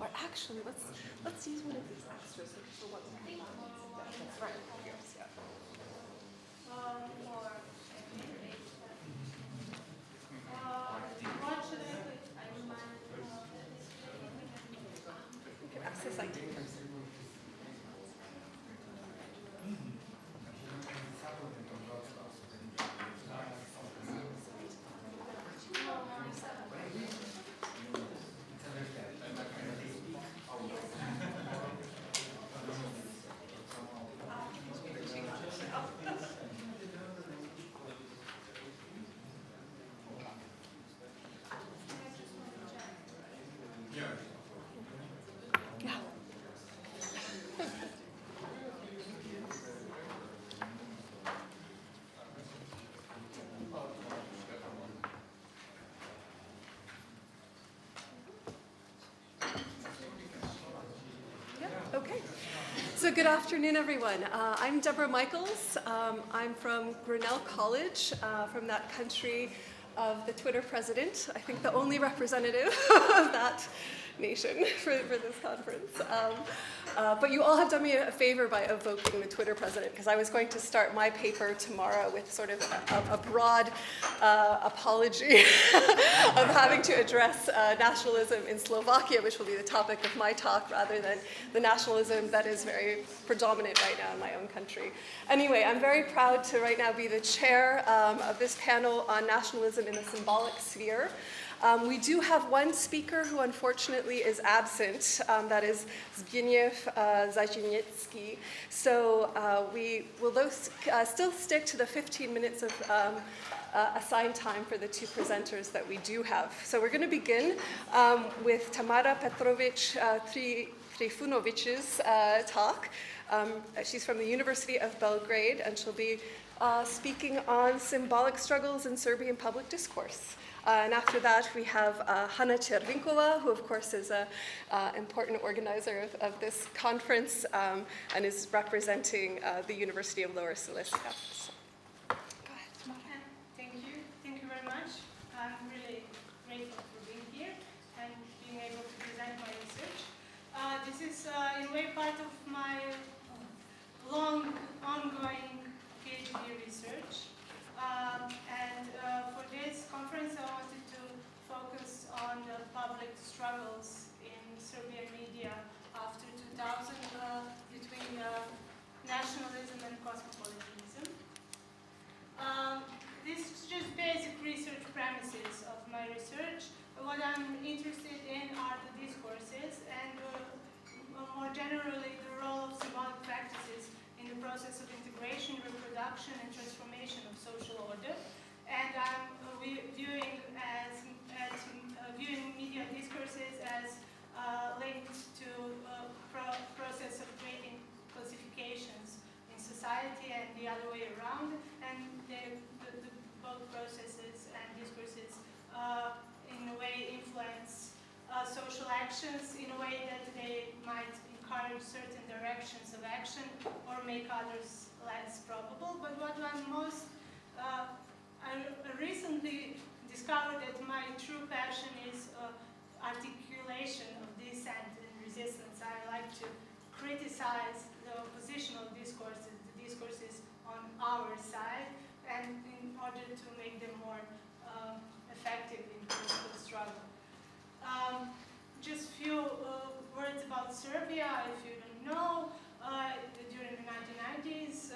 Or actually, let's use one of these extras for what we have. That's right. Yes, yeah. You can access IT first. Okay, so good afternoon, everyone. I'm Deborah Michaels. I'm from Grinnell College, from that country of the Twitter president. I think the only representative of that nation for this conference. But you all have done me a favor by evoking the Twitter president, because I was going to start my paper tomorrow with sort of a broad apology of having to address nationalism in Slovakia, which will be the topic of my talk, rather than the nationalism that is very predominant right now in my own country. Anyway, I'm very proud to right now be the chair of this panel on nationalism in the symbolic sphere. We do have one speaker who unfortunately is absent, that is Zbigniew Jazienicki. So we will still stick to the 15 minutes of assigned time for the two presenters that we do have. So we're going to begin with Tamara Petrović Trifunović's talk. She's from the University of Belgrade, and she'll be speaking on symbolic struggles in Serbian public discourse. And after that, we have Hana Cervinkova, who of course is an important organizer of this conference and is representing the University of Lower Silesia. So, go ahead, Tamara. Thank you very much. I'm really grateful for being here and being able to present my research. This is in a way part of my long ongoing PhD research. For this conference, I wanted to focus on the public struggles in Serbian media after 2000 between nationalism and cosmopolitanism. This is just basic research premises of my research. What I'm interested in are the discourses and more generally the role of symbolic practices in the process of integration, reproduction, and transformation of social order. And I'm viewing media discourses as linked to process of creating classifications in society and the other way around. And both processes and discourses in a way influence social actions in a way that they might encourage certain directions of action or make others less probable. But what I'm most I recently discovered that my true passion is articulation of dissent and resistance. I like to criticize the oppositional discourses, the discourses on our side, and in order to make them more effective in political struggle. Just few words about Serbia, if you don't know. During the 1990s,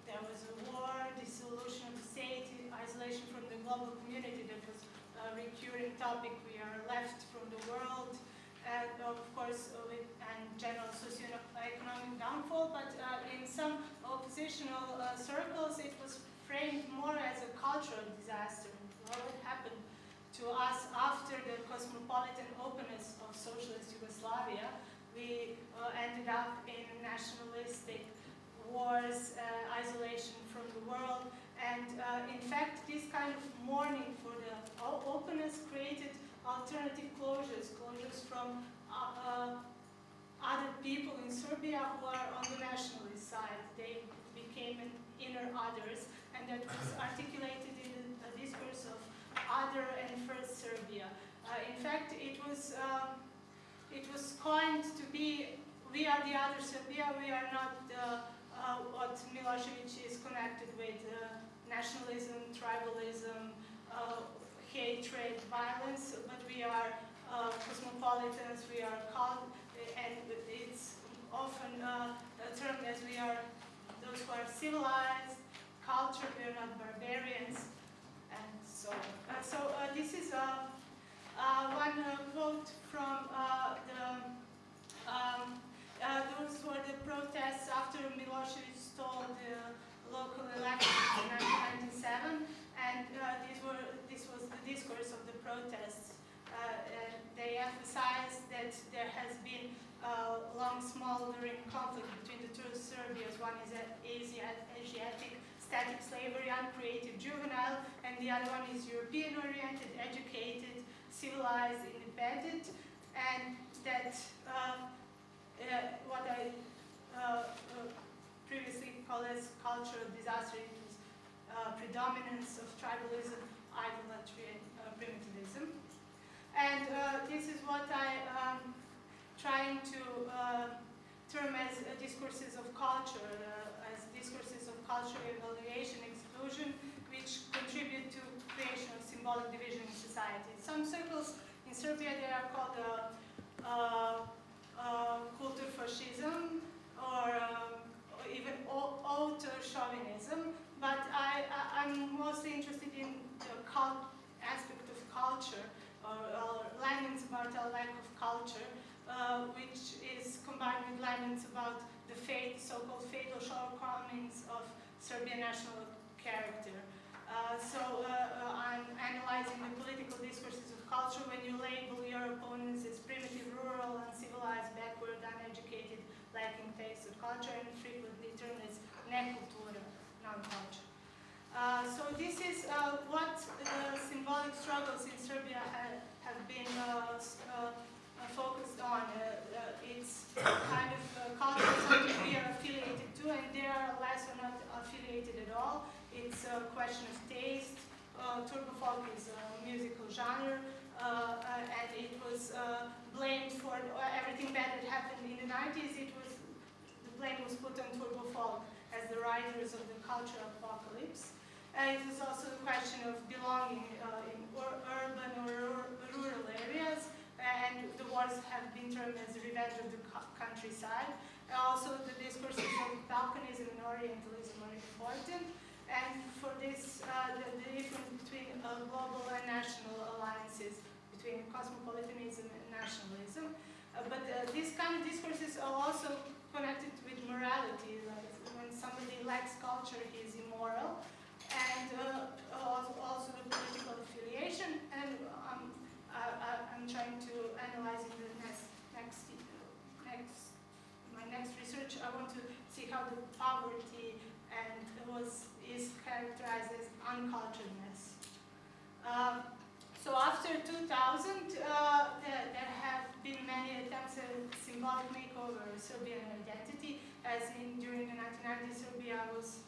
there was a war, dissolution of the state, isolation from the global community. That was a recurring topic. We are left from the world, and of course, and general socio-economic downfall. But in some oppositional circles, it was framed more as a cultural disaster. What happened to us after the cosmopolitan openness of socialist Yugoslavia? We ended up in nationalistic wars, isolation from the world, and in fact, this kind of mourning for the openness created alternative closures from other people in Serbia who are on the nationalist side. They became an inner others, and that was articulated in a discourse of other and first Serbia. In fact, it was coined to be, we are the other Serbia, we are not what Milosevic is connected with, nationalism, tribalism, hatred, violence, but we are cosmopolitans, we are called, and it's often termed as we are those who are civilized, cultured, we are not barbarians, and so on. This is one quote from those were the protests after Milosevic stole the local elections in 1997, and this was the discourse of the protests. They emphasized that there has been long smoldering conflict between the two Serbias. One is Asiatic, static slavery, uncreative, juvenile, and the other one is European-oriented, educated, civilized, independent, and that what I previously called as cultural disaster, it was predominance of tribalism, idolatry, and primitivism. And this is what I'm trying to term as discourses of culture, as discourses of cultural evaluation, exclusion, which contribute to creation of symbolic division in society. Some circles in Serbia, they are called culture-fascism or even auto-chauvinism, but I'm mostly interested in the aspect of culture, or laments about a lack of culture, which is combined with laments about the so-called fatal shortcomings of Serbian national character. I'm analyzing the political discourses of culture when you label your opponents as primitive, rural, uncivilized, backward, uneducated, lacking taste of culture, and frequently termed as nekultura, non-culture. So this is what symbolic struggles in Serbia have been focused on. It's kind of culture, something we are affiliated to, and they are less or not affiliated at all. It's a question of taste. Turbo folk is a musical genre, and it was blamed for everything bad that happened in the 90s. The blame was put on turbo folk as the riders of the cultural apocalypse. It is also the question of belonging in urban or rural areas, and the wars have been termed as the revenge of the countryside. Also, the discourses of Balkanism and Orientalism are important. And for this, the difference between global and national alliances, between cosmopolitanism and nationalism. But these kind of discourses are also connected with morality. Like when somebody lacks culture, he is immoral. And also the political affiliation. And I'm trying to analyze in the my next research. I want to see how the poverty is characterized as unculturedness. So after 2000, there have been many attempts at symbolic makeover of Serbian identity, as during the 1990s, Serbia was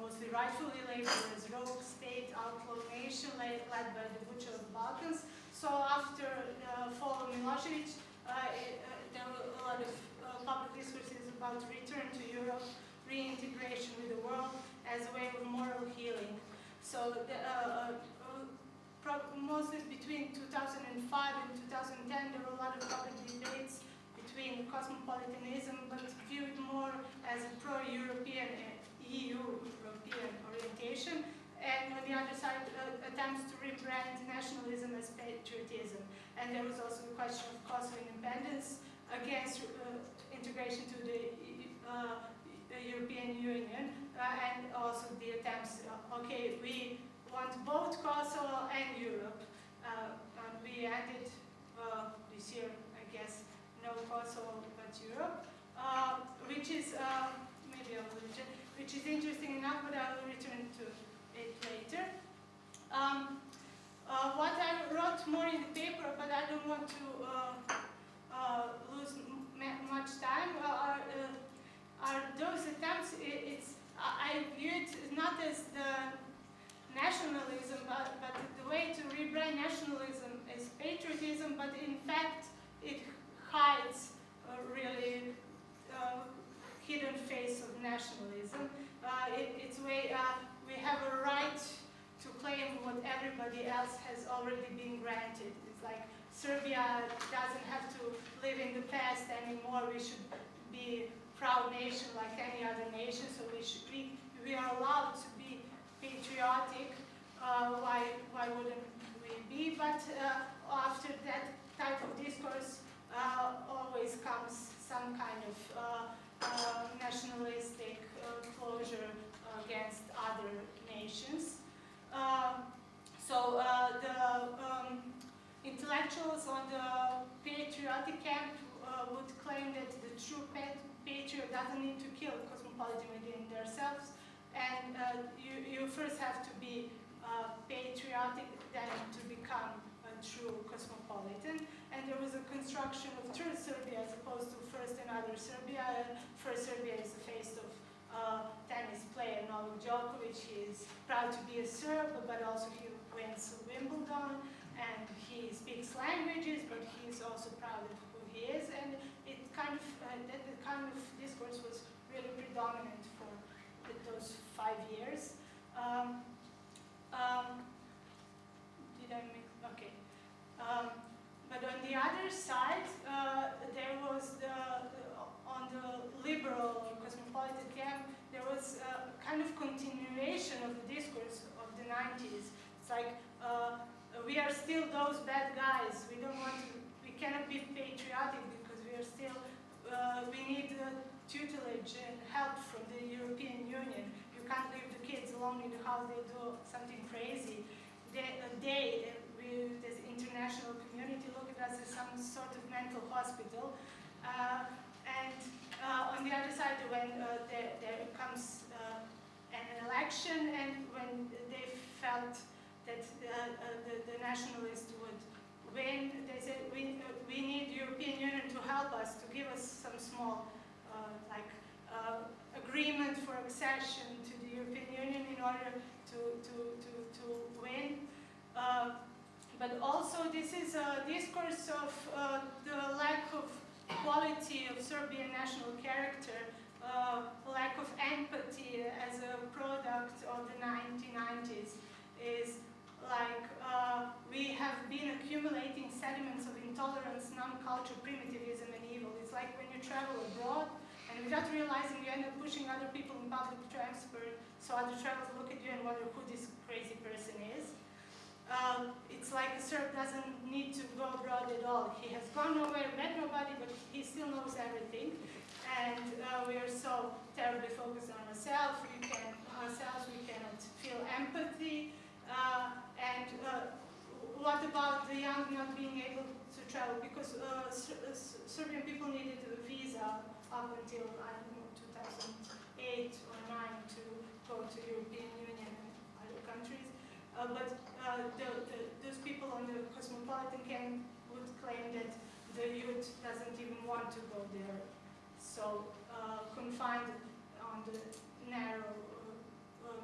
mostly rightfully labeled as rogue state, outlaw nation, led by the butcher of the Balkans. So after the fall of Milosevic, there were a lot of public discourses about return to Europe, reintegration with the world as a way of moral healing. So mostly between 2005 and 2010, there were a lot of public debates between cosmopolitanism, but viewed more as a pro-European, EU-European orientation, and on the other side, attempts to rebrand nationalism as patriotism. And there was also the question of Kosovo independence against integration to the European Union, and also the attempts, okay, we want both Kosovo and Europe. And we ended this year, I guess, no Kosovo but Europe, which is maybe a little, which is interesting enough, but I will return to it later. What I wrote more in the paper, but I don't want to lose much time. it hides a really hidden face of nationalism. We have a right to claim what everybody else has already been granted. It's like Serbia doesn't have to live in the past anymore. We should be a proud nation like any other nation. So we are allowed to be patriotic. Why wouldn't we be? But after that type of discourse, always comes some kind of nationalistic closure against other nations. The intellectuals on the patriotic camp would claim that the true patriot doesn't need to kill cosmopolitan within themselves, and you first have to be patriotic then to become a true cosmopolitan. And there was a construction of third Serbia as opposed to first another Serbia. First Serbia is the face of tennis player Novak Djokovic. He is proud to be a Serb, but also he wins Wimbledon, and he speaks languages, but he is also proud of who he is. And it kind of that kind of discourse was really predominant for those 5 years. Did I make okay? But on the other side, there was on the liberal or cosmopolitan camp, there was a kind of continuation of the discourse of the 90s. It's like we are still those bad guys. We cannot be patriotic because we are still. We need tutelage and help from the European Union. You can't leave the kids alone in the house. They do something crazy. This international community look at us as some sort of mental hospital. And on the other side, when there comes an election, and when they felt that the nationalists would win, they said, we need the European Union to help us, to give us some small agreement for accession to the European Union in order to win. But also this is a discourse of the lack of quality of Serbian national character, lack of empathy as a product of the 1990s. Is like we have been accumulating sediments of intolerance, non-culture, primitivism, and evil. It's like when you travel abroad, and without realizing you end up pushing other people in public transport, so other travelers look at you and wonder who this crazy person is. It's like a Serb doesn't need to go abroad at all. He has gone nowhere, met nobody, but he still knows everything. And we are so terribly focused on ourselves. We cannot feel empathy. What about the young not being able to travel? Because Serbian people needed a visa up until, I don't know, 2008 or 2009 to go to European Union and other countries. Those people on the cosmopolitan camp would claim that the youth doesn't even want to go there. So confined on the narrow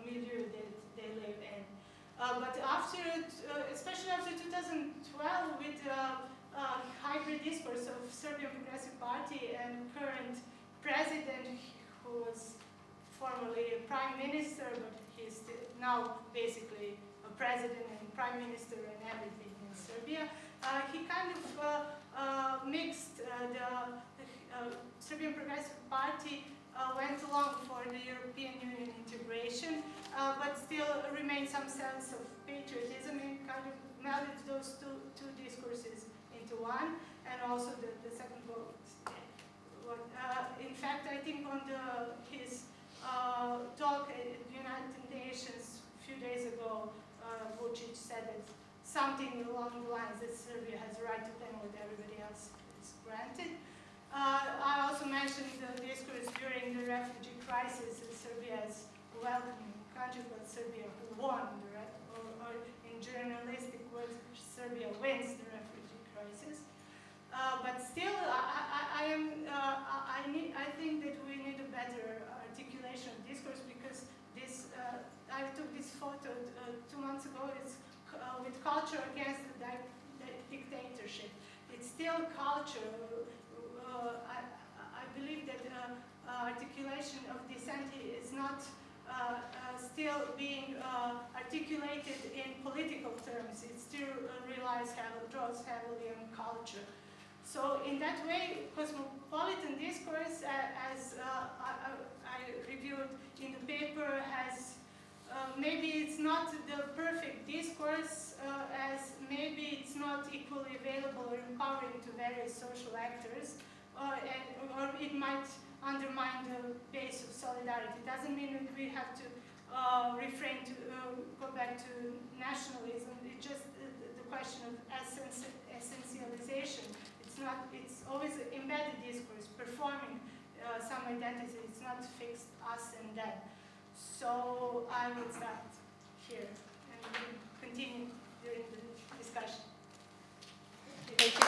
milieu that they live in. But after, especially after 2012, with hybrid discourse of Serbian Progressive Party and current president, who was formerly a prime minister, but he's now basically a president and prime minister and everything in Serbia, he kind of mixed the Serbian Progressive Party went along for the European Union integration, but still remained some sense of patriotism and kind of melded those two discourses into one, and also the second vote. In fact, I think on his talk at the United Nations a few days ago, Vučić said that something along the lines that Serbia has a right to claim what everybody else is granted. I also mentioned the discourse during the refugee crisis that Serbia is a welcoming country, but Serbia won, or in journalistic words, Serbia wins the refugee crisis. But still, I think that we need a better articulation of discourse, because this, I took this photo 2 months ago. It's with culture against the dictatorship. it's still culture. I believe that articulation of dissent is not still being articulated in political terms. It still draws heavily on culture. So in that way, cosmopolitan discourse, as I reviewed in the paper, has maybe it's not the perfect discourse, as maybe it's not equally available or empowering to various social actors, or it might undermine the base of solidarity. It doesn't mean that we have to refrain to go back to nationalism. It's just the question of essentialization. It's always embedded discourse, performing some identity. It's not fixed us and them. So I will start here and we'll continue during the discussion. Thank you.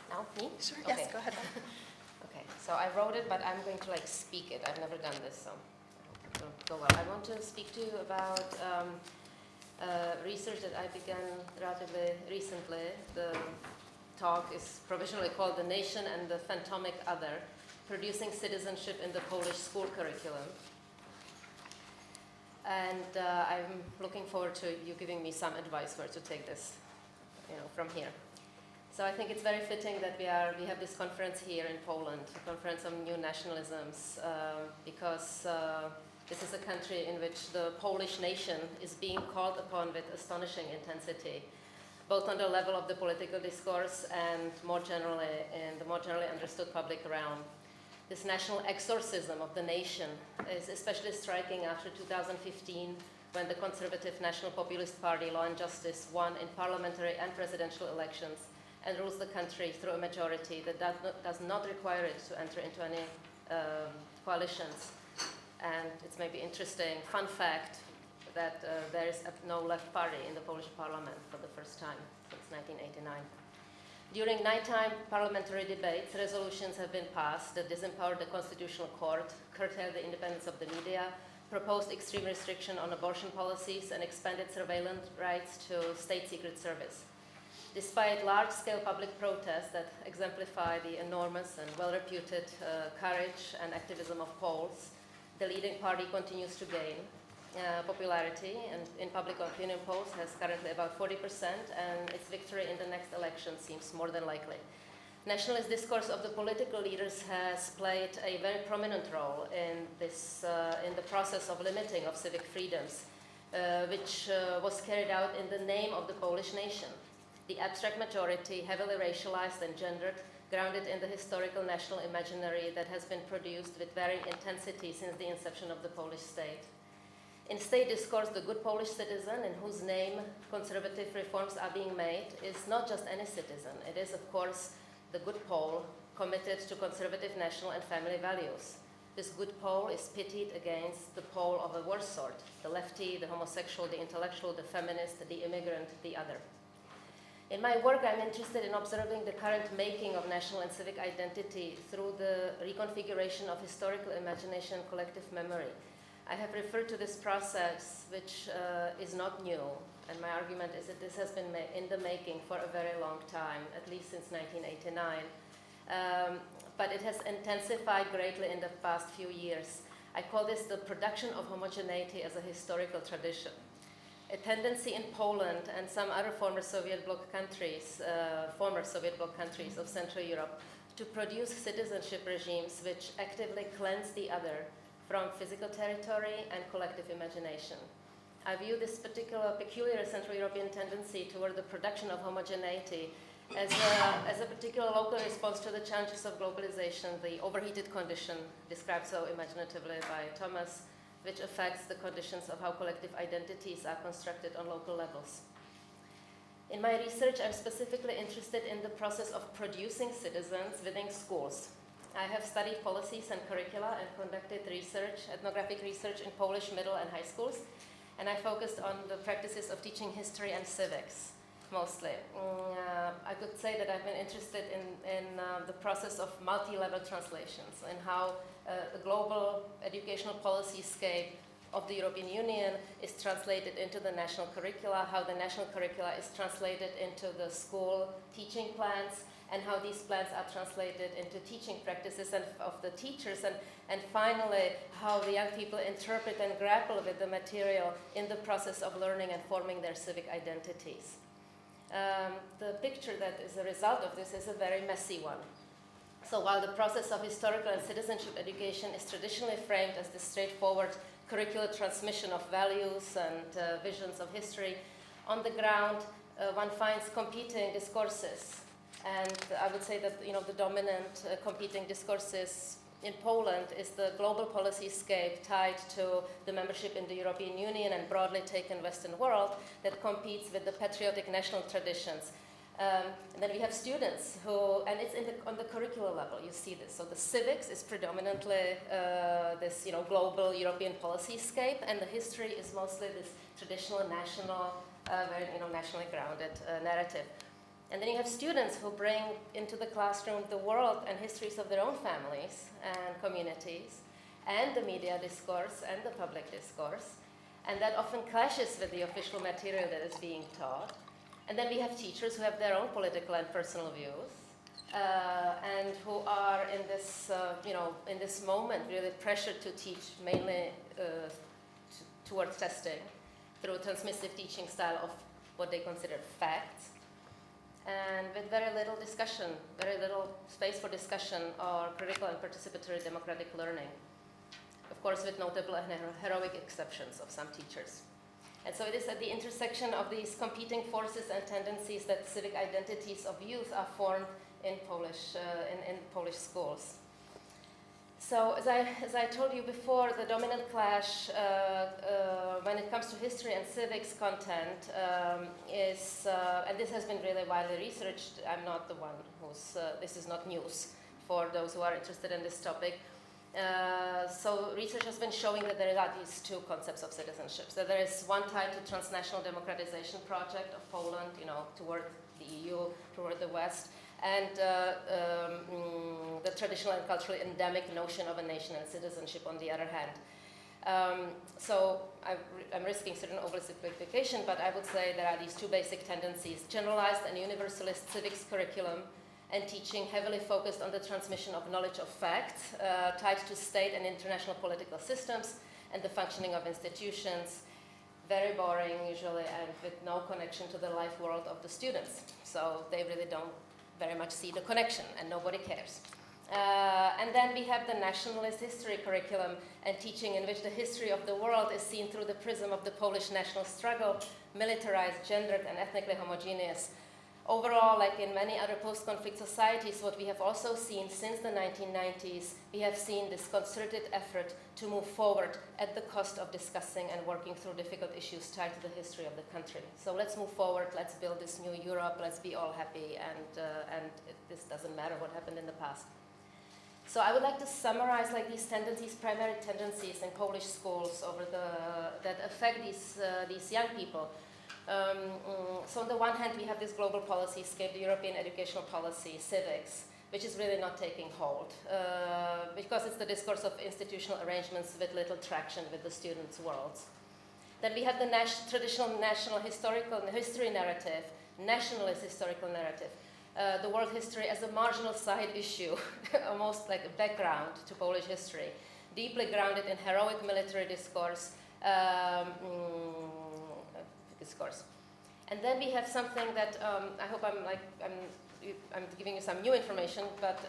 Now, me? Sure, Okay. yes, go ahead. Okay, so I wrote it, but I'm going to speak it. I've never done this, so I hope it will go well. I want to speak to you about research that I began relatively recently. The talk is provisionally called The Nation and the Phantomic Other, Producing Citizenship in the Polish School Curriculum. And I'm looking forward to you giving me some advice where to take this, from here. So I think it's very fitting that we have this conference here in Poland, a conference on new nationalisms, because this is a country in which the Polish nation is being called upon with astonishing intensity, both on the level of the political discourse and more generally in the more generally understood public realm. This national exorcism of the nation is especially striking after 2015, when the conservative National Populist Party, Law and Justice, won in parliamentary and presidential elections and rules the country through a majority that does not require it to enter into any coalitions. And it's maybe interesting, fun fact, that there is no left party in the Polish parliament for the first time since 1989. During nighttime parliamentary debates, resolutions have been passed that disempowered the Constitutional Court, curtailed the independence of the media, proposed extreme restriction on abortion policies, and expanded surveillance rights to state secret service. Despite large-scale public protests that exemplify the enormous and well-reputed courage and activism of Poles, the leading party continues to gain popularity, and in public opinion polls has currently about 40%, and its victory in the next election seems more than likely. Nationalist discourse of the political leaders has played a very prominent role in the process of limiting of civic freedoms, which was carried out in the name of the Polish nation. The abstract majority, heavily racialized and gendered, grounded in the historical national imaginary that has been produced with varying intensity since the inception of the Polish state. In state discourse, the good Polish citizen, in whose name conservative reforms are being made, is not just any citizen. It is, of course, the good Pole committed to conservative national and family values. This good Pole is pitted against the Pole of a worse sort, the lefty, the homosexual, the intellectual, the feminist, the immigrant, the other. In my work, I'm interested in observing the current making of national and civic identity through the reconfiguration of historical imagination and collective memory. I have referred to this process, which is not new, and my argument is that this has been in the making for a very long time, at least since 1989. But it has intensified greatly in the past few years. I call this the production of homogeneity as a historical tradition. A tendency in Poland and some other former Soviet bloc countries of Central Europe to produce citizenship regimes which actively cleanse the other from physical territory and collective imagination. I view this peculiar Central European tendency toward the production of homogeneity as a particular local response to the challenges of globalization, the overheated condition described so imaginatively by Thomas, which affects the conditions of how collective identities are constructed on local levels. In my research, I'm specifically interested in the process of producing citizens within schools. I have studied policies and curricula and conducted research, ethnographic research in Polish middle and high schools, and I focused on the practices of teaching history and civics, mostly. I could say that I've been interested in the process of multi-level translations and how the global educational policy scape of the European Union is translated into the national curricula, how the national curricula is translated into the school teaching plans, and how these plans are translated into teaching practices of the teachers, and finally, how the young people interpret and grapple with the material in the process of learning and forming their civic identities. The picture that is a result of this is a very messy one. So while the process of historical and citizenship education is traditionally framed as the straightforward curricular transmission of values and visions of history, on the ground one finds competing discourses. And I would say that the dominant competing discourses in Poland is the global policy scape tied to the membership in the European Union and broadly taken Western world that competes with the patriotic national traditions. And then we have students who, and it's on the curricular level, you see this. So the civics is predominantly this global European policy scape, and the history is mostly this traditional national, very nationally grounded narrative. And then you have students who bring into the classroom the world and histories of their own families and communities, and the media discourse and the public discourse, and that often clashes with the official material that is being taught. And then we have teachers who have their own political and personal views, and who are in this, in this moment really pressured to teach mainly towards testing through a transmissive teaching style of what they consider facts, and with very little discussion, very little space for discussion or critical and participatory democratic learning. Of course, with notable and heroic exceptions of some teachers. And so it is at the intersection of these competing forces and tendencies that civic identities of youth are formed in Polish schools. So as I told you before, the dominant clash when it comes to history and civics content is, and this has been really widely researched. I'm not the one who's, this is not news for those who are interested in this topic. So research has been showing that there are these two concepts of citizenship. So there is one tied to transnational democratization project of Poland, toward the EU, toward the West, and the traditional and culturally endemic notion of a nation and citizenship on the other hand. So I'm risking certain oversimplification, but I would say there are these two basic tendencies: generalized and universalist civics curriculum, and teaching heavily focused on the transmission of knowledge of facts, tied to state and international political systems and the functioning of institutions. Very boring usually, and with no connection to the life world of the students. So they really don't very much see the connection, and nobody cares. And then we have the nationalist history curriculum and teaching in which the history of the world is seen through the prism of the Polish national struggle, militarized, gendered, and ethnically homogeneous. Overall, like in many other post-conflict societies, what we have also seen since the 1990s, we have seen this concerted effort to move forward at the cost of discussing and working through difficult issues tied to the history of the country. So let's move forward, let's build this new Europe, let's be all happy, and this doesn't matter what happened in the past. So I would like to summarize these tendencies, primary tendencies in Polish schools that affect these young people. So on the one hand, we have this global policy scape, the European educational policy, civics, which is really not taking hold, because it's the discourse of institutional arrangements with little traction with the students' worlds. Then we have the traditional national history narrative, nationalist historical narrative, the world history as a marginal side issue, almost like a background to Polish history, deeply grounded in heroic military discourse, And then we have something that I hope I'm giving you some new information, but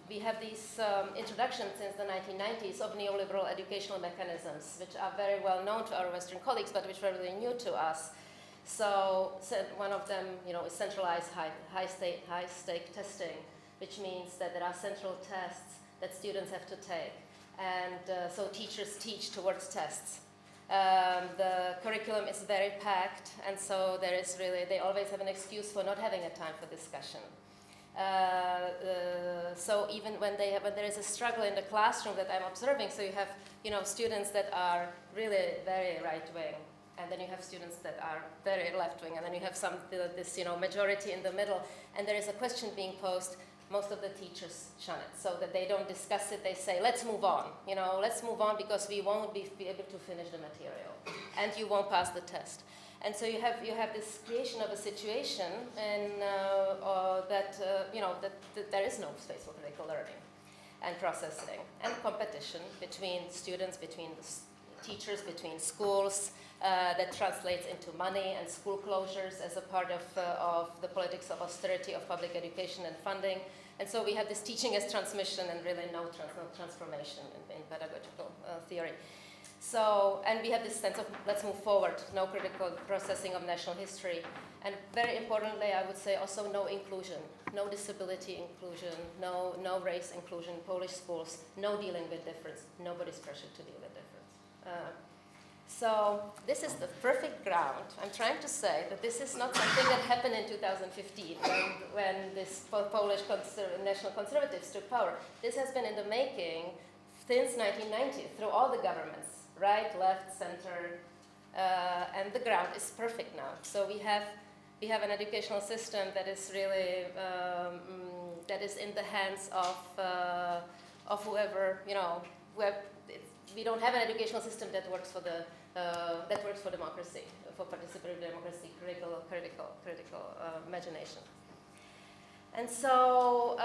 we have these introductions since the 1990s of neoliberal educational mechanisms, which are very well known to our Western colleagues, but which were really new to us. So one of them, is centralized high-stake testing, which means that there are central tests that students have to take, and so teachers teach towards tests. The curriculum is very packed, and so they always have an excuse for not having a time for discussion. So even when there is a struggle in the classroom that I'm observing, so you have students that are really very right-wing, and then you have students that are very left-wing, and then you have this majority in the middle, and there is a question being posed: most of the teachers shun it, so that they don't discuss it. They say, let's move on, let's move on because we won't be able to finish the material, and you won't pass the test. And so you have this creation of a situation and that there is no space for critical learning and processing and competition between students, between the teachers, between schools, that translates into money and school closures as a part of the politics of austerity of public education and funding. And so we have this teaching as transmission and really no transformation in pedagogical theory. So, and we have this sense of let's move forward, no critical processing of national history. And very importantly, I would say also no inclusion, no disability inclusion, no race inclusion in Polish schools, no dealing with difference. Nobody's pressured to deal with difference. So this is the perfect ground. I'm trying to say that this is not something that happened in 2015 when this Polish national conservatives took power. This has been in the making since 1990 through all the governments, right, left, center, and the ground is perfect now. So we have an educational system that is really that is in the hands of whoever we don't have an educational system that works for democracy, for participatory democracy, critical imagination. And so,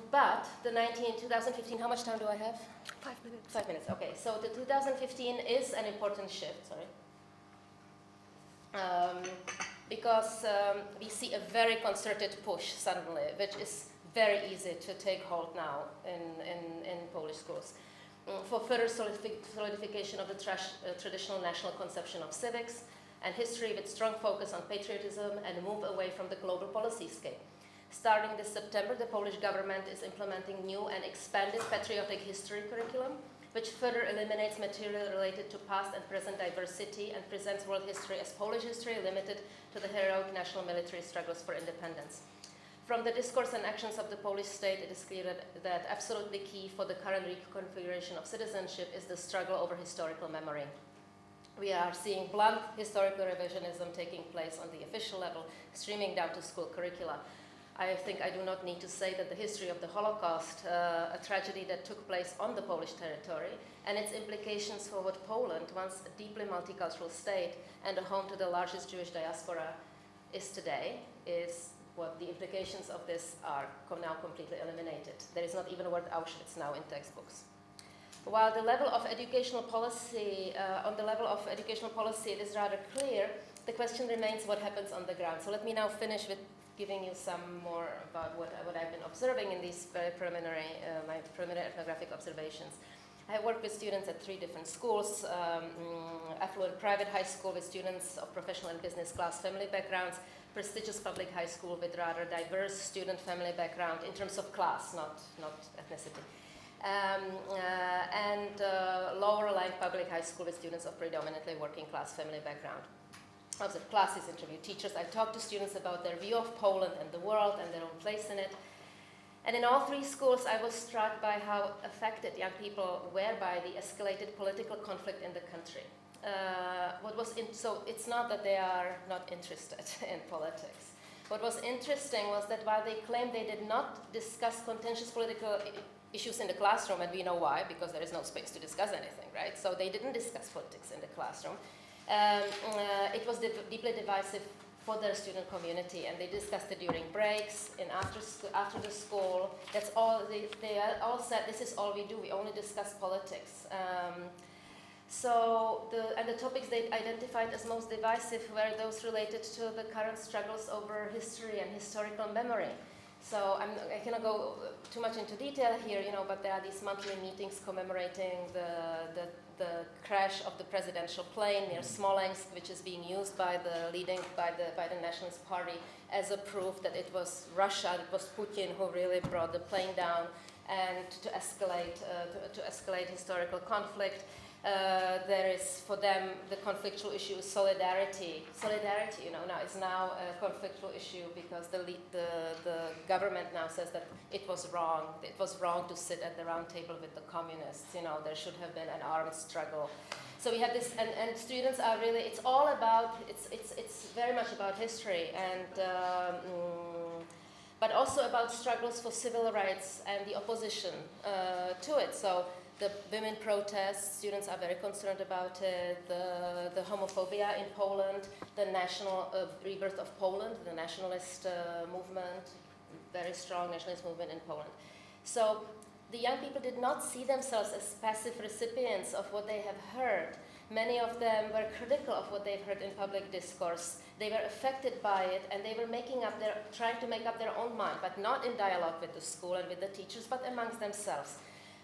but the 2015, how much time do I have? 5 minutes. 5 minutes, okay. So the 2015 is an important shift, because we see a very concerted push suddenly, which is very easy to take hold now in Polish schools. For further solidification of the traditional national conception of civics and history with strong focus on patriotism and move away from the global policy scape. Starting this September, the Polish government is implementing new and expanded patriotic history curriculum, which further eliminates material related to past and present diversity and presents world history as Polish history limited to the heroic national military struggles for independence. From the discourse and actions of the Polish state, it is clear that absolutely key for the current reconfiguration of citizenship is the struggle over historical memory. We are seeing blunt historical revisionism taking place on the official level, streaming down to school curricula. I think I do not need to say that the history of the Holocaust, a tragedy that took place on the Polish territory, and its implications for what Poland, once a deeply multicultural state and a home to the largest Jewish diaspora, is today, is what the implications of this are now completely eliminated. There is not even a word Auschwitz now in textbooks. While the level of educational policy, on the level of educational policy, it is rather clear, the question remains what happens on the ground. So let me now finish with giving you some more about what I've been observing in these very preliminary, my preliminary ethnographic observations. I work with students at 3 different schools, affluent private high school with students of professional and business class family backgrounds, prestigious public high school with rather diverse student family background in terms of class, not ethnicity. And lower line public high school with students of predominantly working class family background. I observed classes, interviewed teachers. I talked to students about their view of Poland and the world and their own place in it. And in all 3 schools, I was struck by how affected young people were by the escalated political conflict in the country. So it's not that they are not interested in politics. What was interesting was that while they claimed they did not discuss contentious political issues in the classroom, and we know why, because there is no space to discuss anything, right? So they didn't discuss politics in the classroom. It was deeply divisive for their student community, and they discussed it during breaks, and after the school. That's all. They all said, this is all we do. We only discuss politics. And the topics they identified as most divisive were those related to the current struggles over history and historical memory. So I cannot go too much into detail here, but there are these monthly meetings commemorating the crash of the presidential plane near Smolensk, which is being used by the Nationalist Party as a proof that it was Russia, it was Putin who really brought the plane down, and to escalate historical conflict. There is, for them, the conflictual issue is solidarity. Solidarity, now is now a conflictual issue because the government now says that it was wrong. It was wrong to sit at the round table with the communists. There should have been an armed struggle. So we have this, and students are really. It's all about. It's very much about history, and but also about struggles for civil rights and the opposition to it. So the women protests, students are very concerned about it, the homophobia in Poland, the national rebirth of Poland, the nationalist movement, very strong nationalist movement in Poland. So the young people did not see themselves as passive recipients of what they have heard. Many of them were critical of what they've heard in public discourse. They were affected by it, and they were trying to make up their own mind, but not in dialogue with the school and with the teachers, but amongst themselves.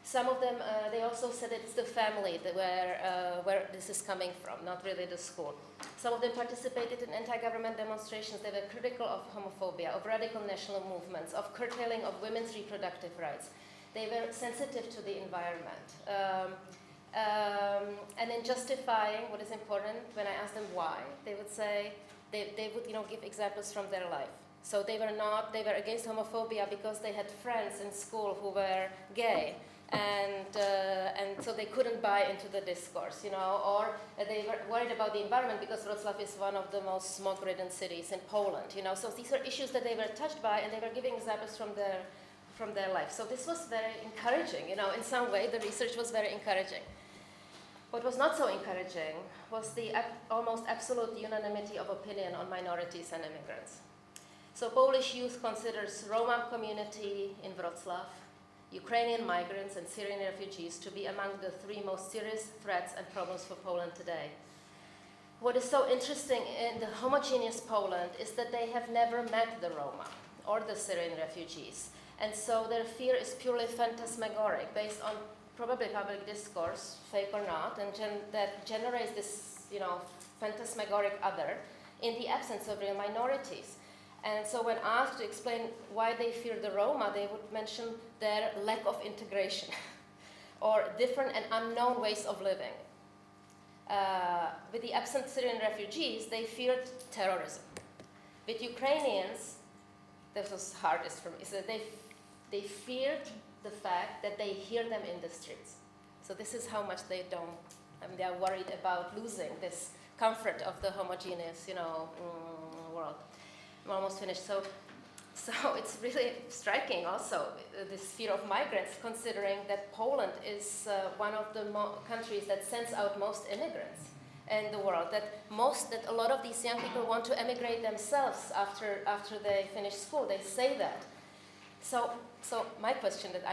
Some of them, they also said it's the family where this is coming from, not really the school. Some of them participated in anti-government demonstrations. They were critical of homophobia, of radical national movements, of curtailing of women's reproductive rights. They were sensitive to the environment. And in justifying what is important, when I asked them why, they would say, they would give examples from their life. So they were against homophobia because they had friends in school who were gay. And so they couldn't buy into the discourse, or they were worried about the environment because Wrocław is one of the most smog-ridden cities in Poland, So these were issues that they were touched by, and they were giving examples from their life. So this was very encouraging, in some way the research was very encouraging. What was not so encouraging was the almost absolute unanimity of opinion on minorities and immigrants. So Polish youth considers Roma community in Wrocław, Ukrainian migrants and Syrian refugees to be among the three most serious threats and problems for Poland today. What is so interesting in the homogeneous Poland is that they have never met the Roma or the Syrian refugees. And so their fear is purely phantasmagoric, based on probably public discourse, fake or not, and that generates this, phantasmagoric other in the absence of real minorities. And so when asked to explain why they fear the Roma, they would mention their lack of integration or different and unknown ways of living. With the absent Syrian refugees, they feared terrorism. With Ukrainians, this was hardest for me, so they feared the fact that they hear them in the streets. So this is how much they they are worried about losing this comfort of the homogeneous, world. I'm almost finished. So it's really striking also, this fear of migrants, considering that Poland is one of the countries that sends out most immigrants in the world, that a lot of these young people want to emigrate themselves after they finish school. They say that. So my question that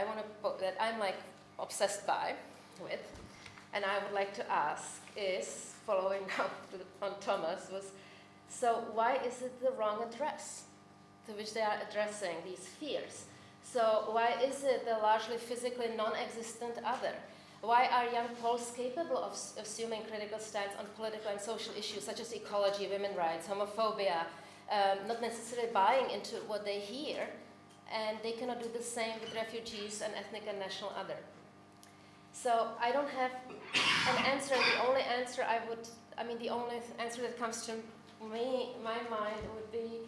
I'm like obsessed with, and I would like to ask is, following up on Thomas, was, so why is it the wrong address to which they are addressing these fears? So why is it the largely physically non-existent other? Why are young Poles capable of assuming critical stance on political and social issues such as ecology, women's rights, homophobia, not necessarily buying into what they hear, and they cannot do the same with refugees and ethnic and national other? So I don't have an answer. The only answer that comes to my mind would be,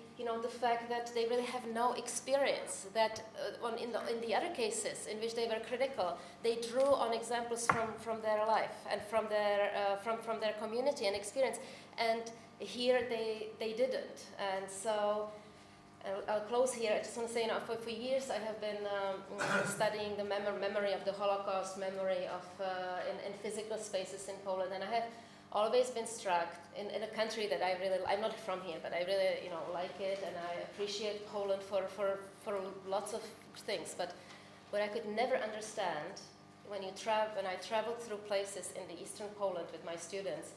the fact that they really have no experience. That in the other cases in which they were critical, they drew on examples from their life and from their community and experience, and here they didn't. And so I'll close here. I just want to say, for years I have been studying the memory of the Holocaust, memory of in physical spaces in Poland, and I have always been struck in a country that I'm not from here, but I really like it, and I appreciate Poland for lots of things. But what I could never understand when I traveled through places in the eastern Poland with my students,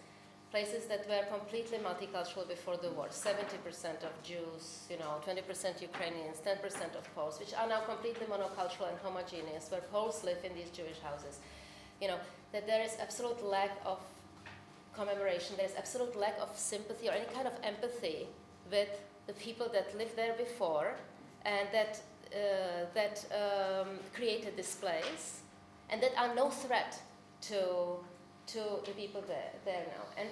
places that were completely multicultural before the war, 70% of Jews, 20% Ukrainians, 10% of Poles, which are now completely monocultural and homogeneous, where Poles live in these Jewish houses, that there is absolute lack of commemoration, there's absolute lack of sympathy or any kind of empathy with the people that lived there before and that created this place, and that are no threat to the people there now. And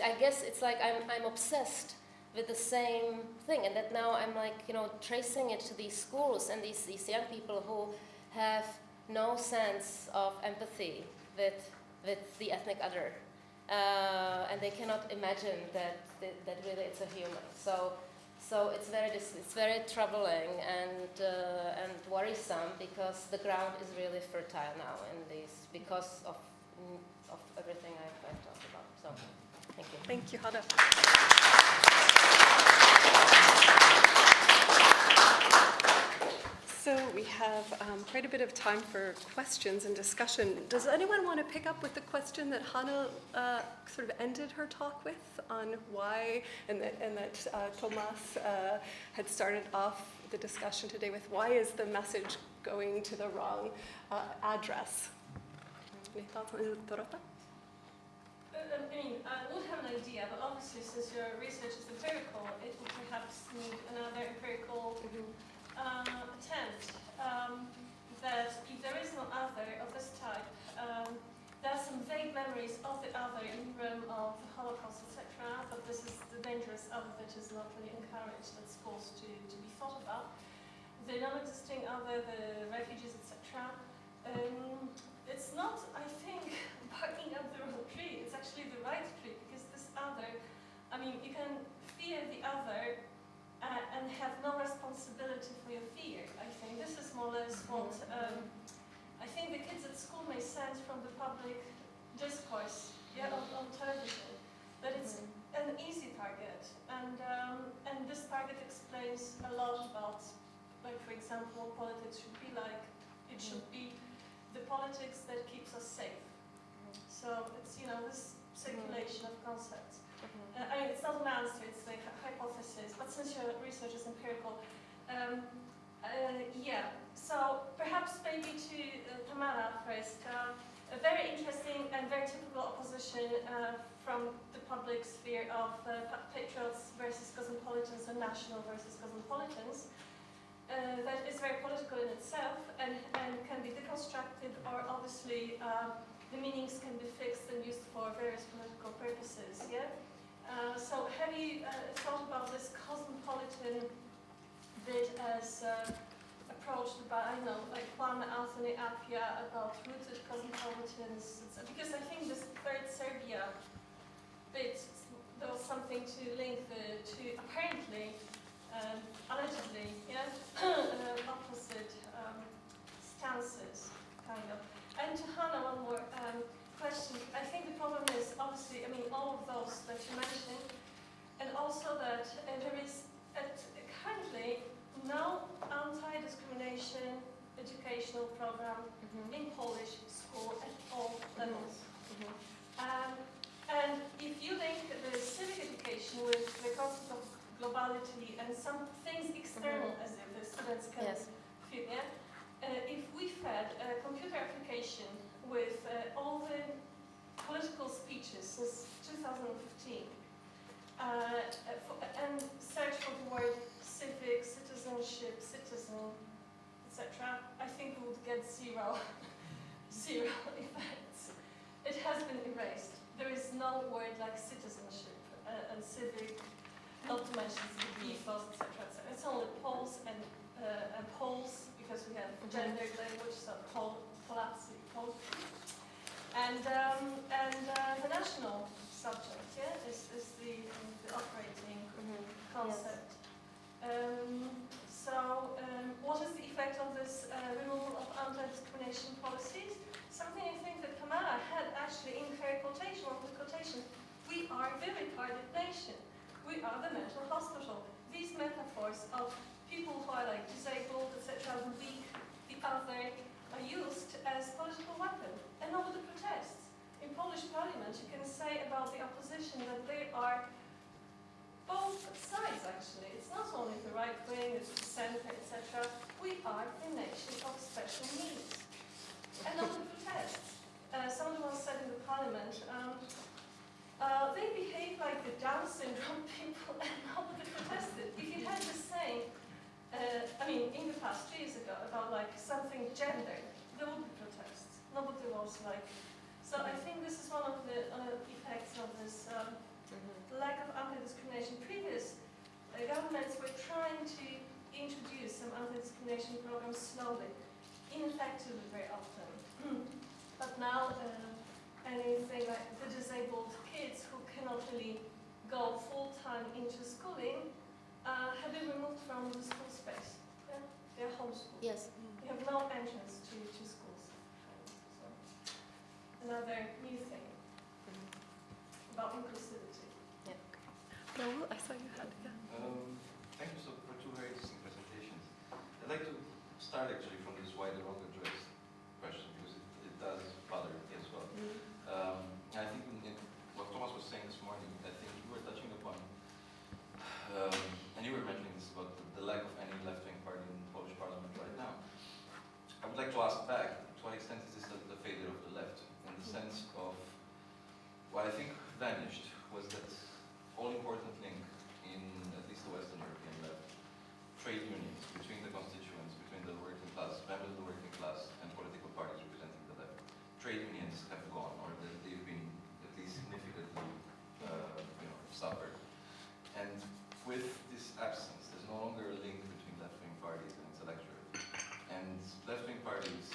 I guess it's like I'm obsessed with the same thing, and that now I'm like, tracing it to these schools and these young people who have no sense of empathy with the ethnic other. And they cannot imagine that really it's a human. So So it's very troubling and worrisome, because the ground is really fertile now in these, because of everything I've talked about. So thank you. Thank you, Hana. So we have quite a bit of time for questions and discussion. Does anyone want to pick up with the question that Hana sort of ended her talk with, on why, and that Tomas had started off the discussion today with, why is the message going to the wrong address? Any thoughts on it, Dorota? I would have an idea, but obviously since your research is empirical, it will perhaps need another empirical attempt. That if there is no other of this type, there are some vague memories of the other in the realm of the Holocaust, etc., but this is the dangerous other that is not really encouraged at schools to be thought about. The non-existing other, the refugees, etc. It's not, I think, barking up the wrong tree. It's actually the right tree, because this other, you can fear the other and have no responsibility for your fear. I think this is more or less what I think the kids at school may sense from the public discourse, on television, that it's an easy target, and this target explains a lot about, like, for example, what politics should be like. It should be the politics that keeps us safe. So it's, this circulation of concepts. It's not an answer, it's like a hypothesis, but since your research is empirical, so perhaps maybe to Tamara first. A very interesting and very typical opposition from the public sphere of patriots versus cosmopolitans and national versus cosmopolitans. That is very political in itself and can be deconstructed, or obviously the meanings can be fixed and used for various political purposes. So have you thought about this cosmopolitan bit as approached by, like Juan Anthony Appiah about rooted cosmopolitans? Because I think this third Serbia bit, there was something to link the two, apparently, allegedly, opposite stances, kind of. And to Hana, one more question. I think the problem is, obviously, all of those that you mentioned, and also that there is currently no anti-discrimination educational program in Polish school at all levels. And if you link the civic education with the concept of globality and some things external, as if the students can feel, if we fed a computer application with all the political speeches since 2015 and search for the word civic, citizenship, citizen, etc., I think we would get zero effects. It has been erased. There is no word like citizenship and civic, not to mention civic ethos, etc., etc. It's only Poles and Poles, because we have gendered language, so Polacy, Poles. And the national subject, is the operating concept. What is the effect of this removal of anti-discrimination policies? Something I think that Tamara had actually in her quotation, we are a very retarded nation. We are the mental hospital. These metaphors of people who are like disabled, etc., the weak, the other, are used as political weapon. And over the protests. In Polish parliament, you can say about the opposition that they are both sides, actually. It's not only the right wing, it's the center, etc. We are a nation of special needs. And over the protests, someone once said in the parliament, they behave like the Down syndrome people, and nobody protested. If you had the same, in the past 2 years ago, about like something gendered, there would be protests. Nobody was like. So I think this is one of the effects of this lack of anti-discrimination. Previous governments were trying to introduce some anti-discrimination programs slowly, ineffectively very often. But now, anything like the disabled kids who cannot really go full-time into schooling, have been removed from the school space. Yeah? They're homeschooled. Yes. They have no entrance to schools. So, another new thing about inclusivity. Raoul, I saw you had, yeah. Thank you for two very interesting presentations. I'd like to start actually from this why the wrong address question, because it does bother me as well. I think in what Thomas was saying this morning, I think you were touching upon, and you were mentioning this about the lack of any left-wing party in the Polish parliament right now. I would like to ask back, to what extent is this the failure of the left, in the sense of what I think vanished was that all-important link in at least the Western European left, trade unions between the constituents, between the working class, members of the working class, and political parties representing the left. Trade unions have gone, or they've been at least significantly suffered. And with this absence, there's no longer a link between left-wing parties and intellectuals. And left-wing parties,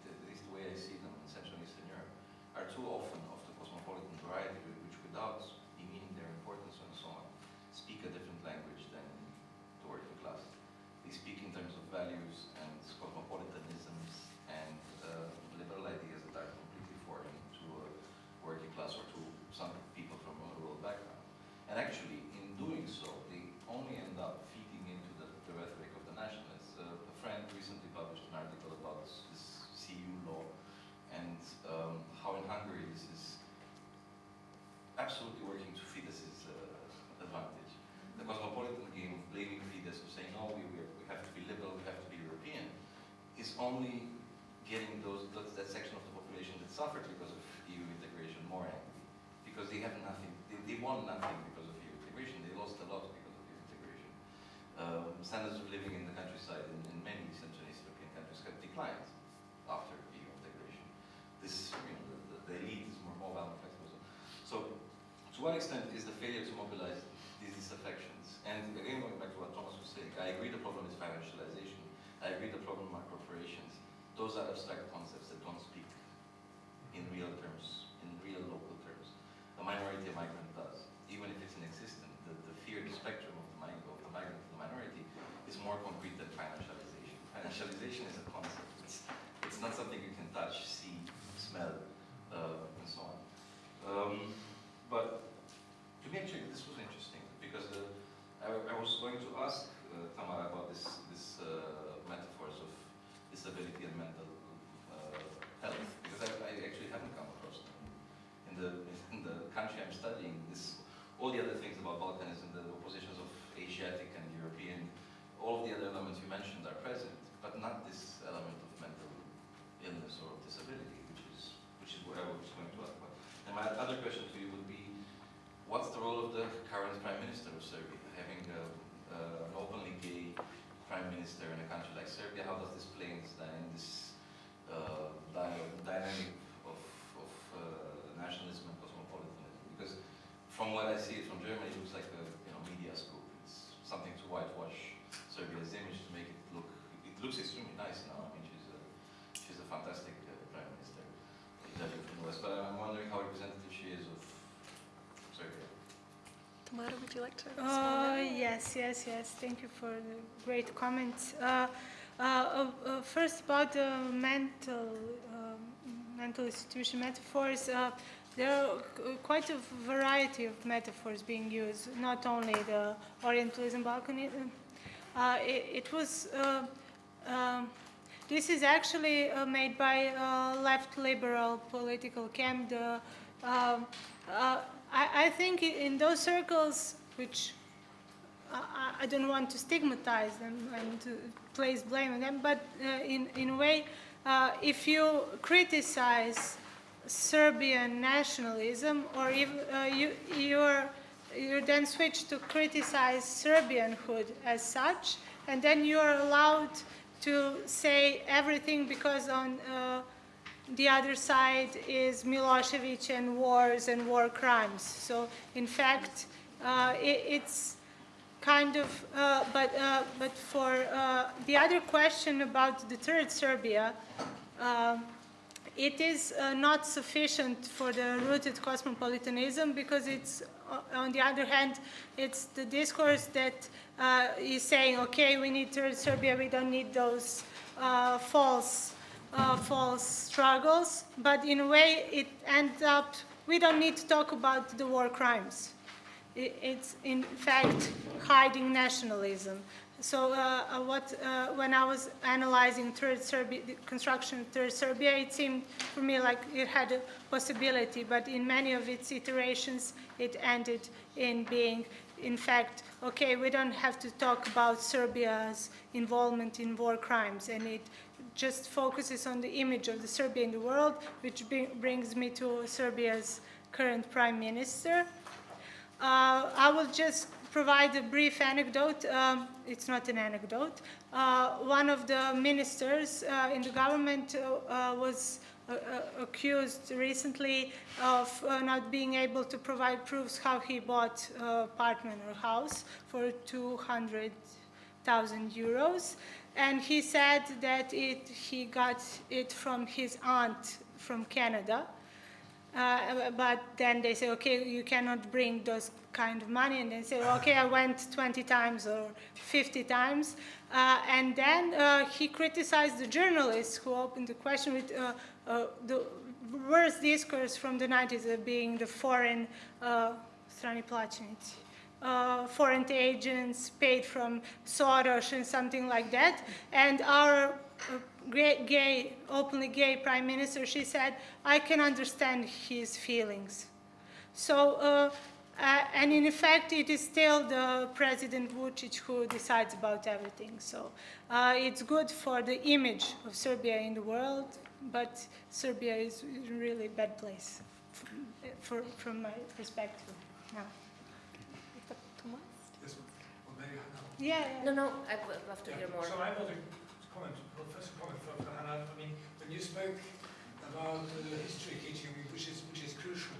at least the way I see them in Central and Eastern Europe, are too often of the cosmopolitan variety, which without demeaning their importance and so on, speak a different language than the working class. They speak in terms of values and cosmopolitanisms and liberal ideas that are completely foreign to a working class or to some people from a rural background. And actually, in doing so, they only end up feeding into the rhetoric of the nationalists. A friend recently published an article about this CU law and how in Hungary this is absolutely working to Fidesz's advantage. The cosmopolitan game of blaming Fidesz, of saying, no, we have to be liberal, we have to be European, is only getting that section of the population that suffered because of EU integration more angry. Because they have nothing, they won nothing because of EU integration, they lost a lot because of EU integration. Standards of living in the countryside in many Central and Eastern European countries have declined after EU integration. This, the elite is more mobile and flexible. So, to what extent is the failure to mobilize these disaffections? And again, going back to what Thomas was saying, I agree the problem is financialization. I agree the problem are corporations. Those are abstract concepts that don't speak in real terms, in real local terms. A minority, a migrant does. Even if it's inexistent, the feared spectrum of the migrant to the minority is more concrete than financialization. Financialization is a concept. It's not something you can touch, see, smell, and so on. But to me, actually, this was interesting because I was going to ask Tamara about this metaphors of disability and mental health, because I actually haven't come across them. In the country I'm studying, all the other things about Balkanism, the oppositions of Asiatic and European, all of the other elements you mentioned are present, but not this element of mental illness or of disability, which is what I was going to ask about. And my other question to you would be, what's the role of the current Prime Minister of Serbia, having an openly gay Prime Minister in a country like Serbia? How does this play in this dynamic of nationalism and cosmopolitanism? Because from what I see from Germany, it looks like a media scoop. It's something to whitewash Serbia's image to make it look. It looks extremely nice now. I mean, she's a fantastic Prime Minister, judging from the West. But I'm wondering how representative she is of Serbia. Tamara, would you like to respond? Yes. Thank you for the great comments. First, about the mental institution metaphors, there are quite a variety of metaphors being used, not only the Orientalism, Balkanism. This is actually made by left liberal political camp. I think in those circles, which I don't want to stigmatize them and to place blame on them, but in a way, if you criticize Serbian nationalism, or if you then switch to criticize Serbianhood as such, and then you are allowed to say everything because on the other side is Milosevic and wars and war crimes. So in fact, it's kind of, but for the other question about the third Serbia, it is not sufficient for the rooted cosmopolitanism because it's on the other hand, it's the discourse that is saying, okay, we need third Serbia, we don't need those false struggles, but in a way it ends up, we don't need to talk about the war crimes. It's in fact hiding nationalism. So when I was analyzing third Serbia, the construction of third Serbia, it seemed for me like it had a possibility, but in many of its iterations, it ended in being, in fact, okay, we don't have to talk about Serbia's involvement in war crimes, and it just focuses on the image of the Serbia in the world, which brings me to Serbia's current prime minister. I will just provide a brief anecdote. It's not an anecdote. One of the ministers in the government was accused recently of not being able to provide proofs how he bought an apartment or house for 200,000 euros. And he said that he got it from his aunt from Canada. But then they say, okay, you cannot bring those kind of money. And they say, okay, I went 20 times or 50 times. And then he criticized the journalists who opened the question with the worst discourse from the 90s being the foreign foreign agents paid from Soros and something like that. And our openly gay prime minister, she said, I can understand his feelings. So, and in effect, it is still the President Vučić who decides about everything. So it's good for the image of Serbia in the world, but Serbia is a really bad place from my perspective now. Yes, well, maybe Hana. Yeah. No, I'd love to hear more. So I want to comment, first comment from Hana. I mean, when you spoke about history teaching, which is crucial,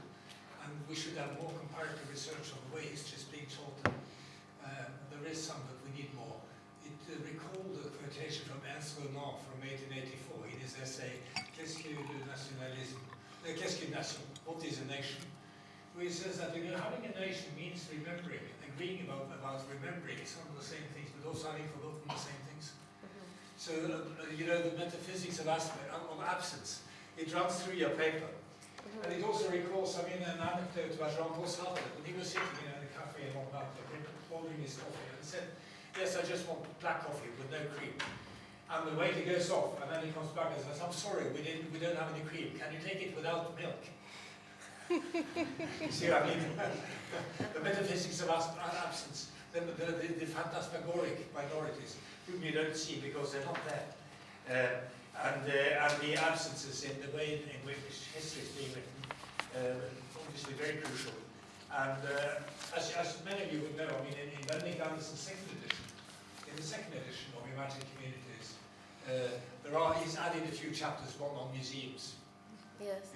and we should have more comparative research on the way history is being taught. There is some, but we need more. It recalled a quotation from Ernst Renan from 1884 in his essay, Qu'est-ce que le nationalisme? Qu'est-ce qu'une nation? What is a nation? Where he says that having a nation means remembering, agreeing about remembering some of the same things, but also having forgotten the same things. So, the metaphysics of absence, it runs through your paper. And it also recalls, an anecdote about Jean-Paul Sartre, when he was sitting in a cafe in Montmartre, ordering his coffee, and he said, yes, I just want black coffee with no cream. And the waiter goes off, and then he comes back and says, I'm sorry, we don't have any cream. Can you take it without milk? You see what I mean? The metaphysics of absence, the phantasmagoric minorities, whom you don't see because they're not there. And the absences in the way in which history is being written, obviously very crucial. And as many of you would know, in Benedict Anderson's second edition, in the second edition of Imagined Communities, he's added a few chapters, one on museums. Yes.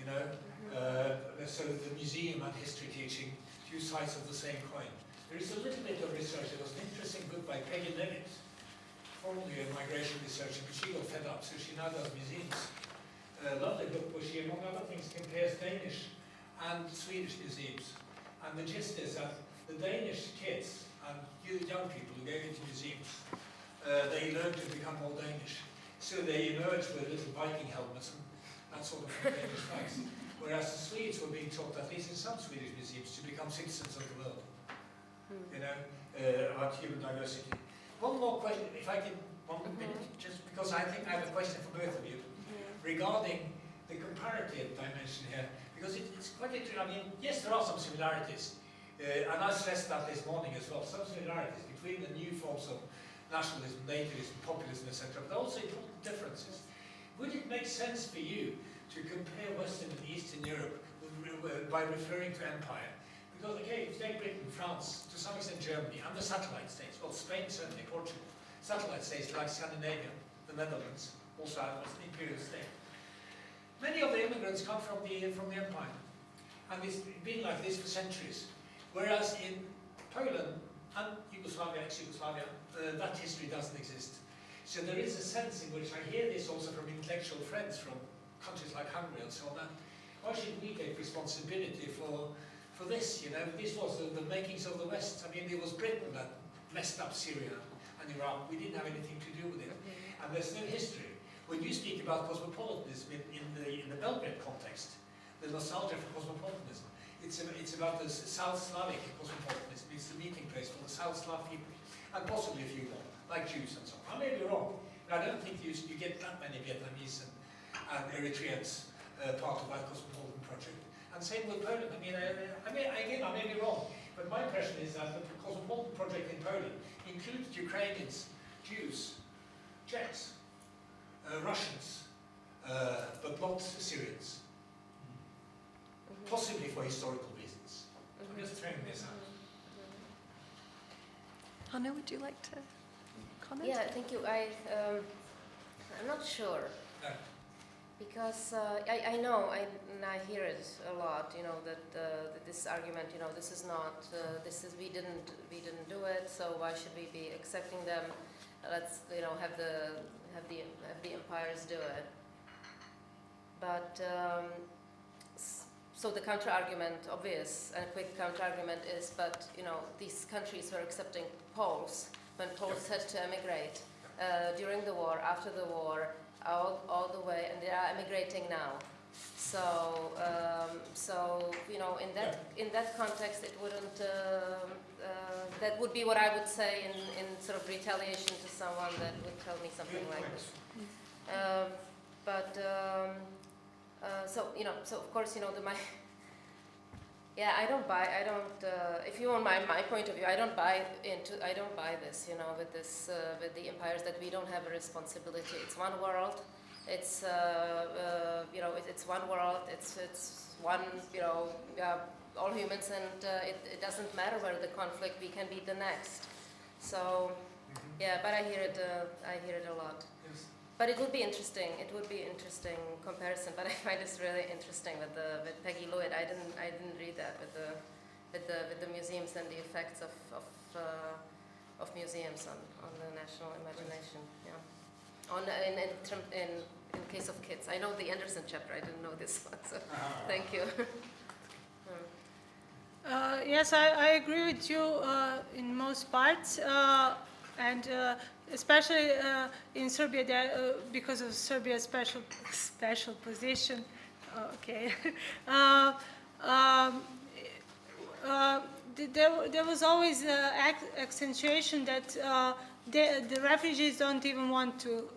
So the museum and history teaching, two sides of the same coin. There is a little bit of research. There was an interesting book by Peggy Levitt, formerly a migration researcher, but she got fed up, so she now does museums. Lovely book where she, among other things, compares Danish and Swedish museums. And the gist is that the Danish kids and young people who go into museums, they learn to become more Danish. So they emerge with little Viking helmets and that sort of Danish flags. Whereas the Swedes were being taught, at least in some Swedish museums, to become citizens of the world. About human diversity. One more question, if I can, 1 minute, just because I think I have a question for both of you regarding the comparative dimension here, because it's quite interesting. Yes, there are some similarities, and I stressed that this morning as well, some similarities between the new forms of nationalism, nativism, populism, etc., but also important differences. Would it make sense for you to compare Western and Eastern Europe by referring to empire? Because, okay, if you take Britain, France, to some extent Germany, and the satellite states, well, Spain, certainly, Portugal, satellite states like Scandinavia, the Netherlands, also an imperial state. Many of the immigrants come from the empire, and it's been like this for centuries. Whereas in Poland and Yugoslavia, ex-Yugoslavia, that history doesn't exist. So there is a sense in which I hear this also from intellectual friends from countries like Hungary and so on. Why should we take responsibility for for this, you know. This was the makings of the West. I mean, it was Britain that messed up Syria and Iraq. We didn't have anything to do with it. And there's no history. When you speak about cosmopolitanism in the Belgrade context, the nostalgia for cosmopolitanism, it's about the South Slavic cosmopolitanism. It's the meeting place for the South Slav people, and possibly a few more, like Jews and so on. I may be wrong, but I don't think you get that many Vietnamese and Eritreans part of that cosmopolitan project. And same with Poland. I mean, I may be wrong, but my impression is that the cosmopolitan project in Poland includes Ukrainians, Jews, Czechs, Russians, but not Syrians. Possibly for historical reasons. I'm just throwing this out. Hana, would you like to comment? Yeah, thank you. I'm not sure. No. Because I know, and I hear it a lot, you know, that this argument, you know, this is not, we didn't do it, so why should we be accepting them? Let's, you know, have the empires do it. But so the counter argument, obvious and quick counter argument is, but you know, these countries were accepting Poles when Poles had to emigrate during the war, after the war. All the way, and they are emigrating now. So, you know, in that context, it wouldn't. That would be what I would say in sort of retaliation to someone that would tell me something like this. So you know, so of course, you know, I don't buy. If you want my point of view, I don't buy this. You know, with the empires that we don't have a responsibility. It's one world. It's you know, it's one world. It's one, you know, all humans, and it doesn't matter where the conflict. We can be the next. So yeah, but I hear it a lot. Yes. But it would be interesting. It would be interesting comparison. But I find this really interesting with Peggy Lewitt. I didn't read that with the museums and the effects of museums on the national imagination. Yeah. In case of kids, I know the Anderson chapter. I didn't know this one. So thank you. Yes, I agree with you in most parts, and especially in Serbia, because of Serbia's special position. Okay, there was always accentuation that the refugees don't even want to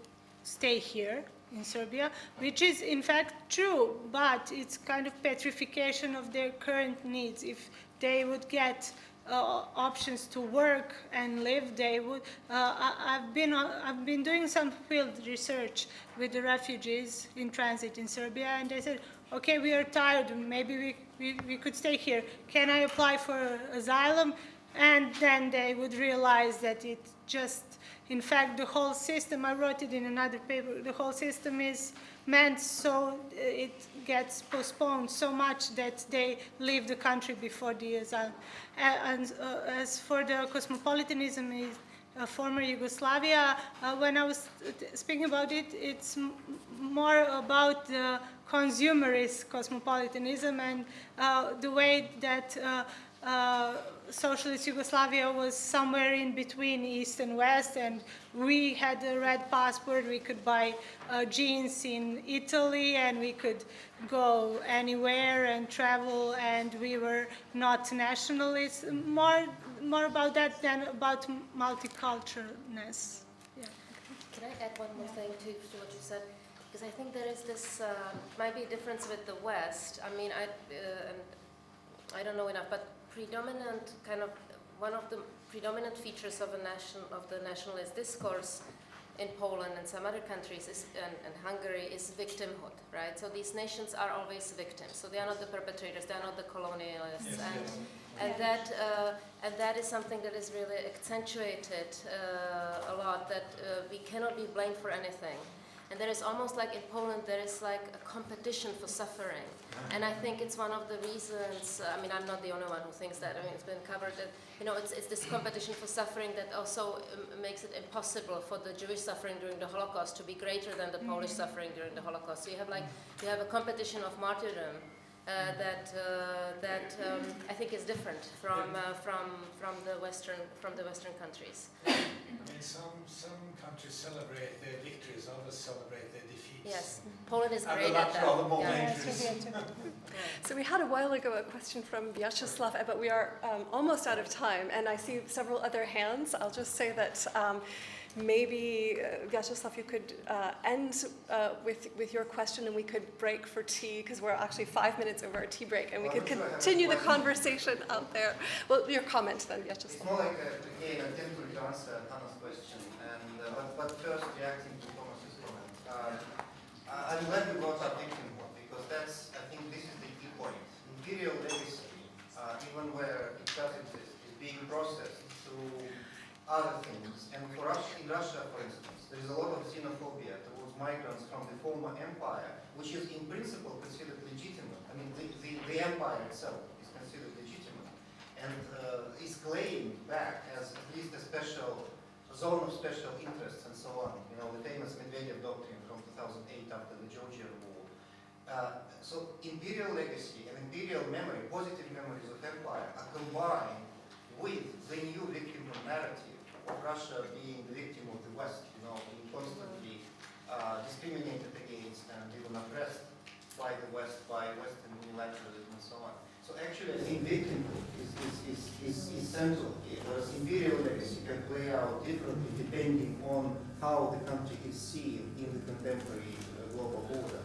stay here in Serbia, which is in fact true, but it's kind of petrification of their current needs. If they would get options to work and live, they would. I've been doing some field research with the refugees in transit in Serbia, and they said, okay, we are tired, maybe we could stay here. Can I apply for asylum? And then they would realize that it just, in fact, the whole system, I wrote it in another paper, the whole system is meant so it gets postponed so much that they leave the country before the asylum. And as for the cosmopolitanism in former Yugoslavia, when I was speaking about it, it's more about the consumerist cosmopolitanism and the way that socialist Yugoslavia was somewhere in between East and West, and we had a red passport, we could buy jeans in Italy, and we could go anywhere and travel, and we were not nationalists. More about that than about multiculturalness. Yeah. Can I add one more thing to what you said? Because I think there is this, might be a difference with the West. I mean, I don't know enough, but predominant kind of one of the predominant features of the nationalist discourse in Poland and some other countries and Hungary is victimhood, right? So these nations are always victims. So they are not the perpetrators, they are not the colonialists, Yes, and that is something that is really accentuated a lot. That we cannot be blamed for anything. And there is almost like in Poland, there is like a competition for suffering. And I think it's one of the reasons, I mean, I'm not the only one who thinks that. I mean, it's been covered that, you know, it's this competition for suffering that also makes it impossible for the Jewish suffering during the Holocaust to be greater than the Polish suffering during the Holocaust. So you have a competition of martyrdom that I think is different from the Western countries. I mean, some countries celebrate their victories, others celebrate their defeats. Yes, Poland is And great at that's that. rather more Yeah. dangerous. So we had a while ago a question from Vyacheslav, but we are almost out of time, and I see several other hands. I'll just say that maybe, Vyacheslav, you could end with your question, and we could break for tea, because we're actually 5 minutes over our tea break, and we could continue the conversation out there. Well, your comment then, Vyacheslav. It's more like, again, attempting to answer Hana's question, and but first reacting to Thomas's comment. I'm glad you brought up victimhood, because that's, I think this is the key point. Imperial legacy, even where it does exist, is being processed through other things. And for us, in Russia, for instance, there is a lot of xenophobia towards migrants from the former empire, which is in principle considered legitimate. I mean, the empire itself is considered legitimate, and is claimed back as at least a special zone of special interests and so on. You know, the famous Medvedev doctrine from 2008 after the Georgian War. So imperial legacy and imperial memory, positive memories of empire, are combined with the new victimhood narrative of Russia being the victim of the West, you know, being constantly discriminated against and even oppressed by the West, by Western unilateralism and so on. So actually, I think victimhood is central here, whereas imperial legacy can play out differently depending on how the country is seen in the contemporary global order.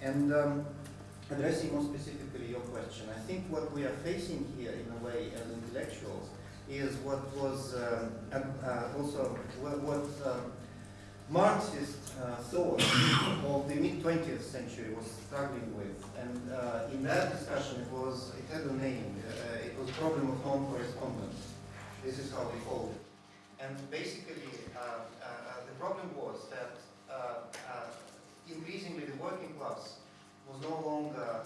And addressing more specifically your question, I think what we are facing here in a way as intellectuals is what was also what Marxist thought of the mid-20th century was struggling with. And in that discussion it had a name, it was problem of non-correspondence. This is how they called it. And basically the problem was that increasingly the working class was no longer,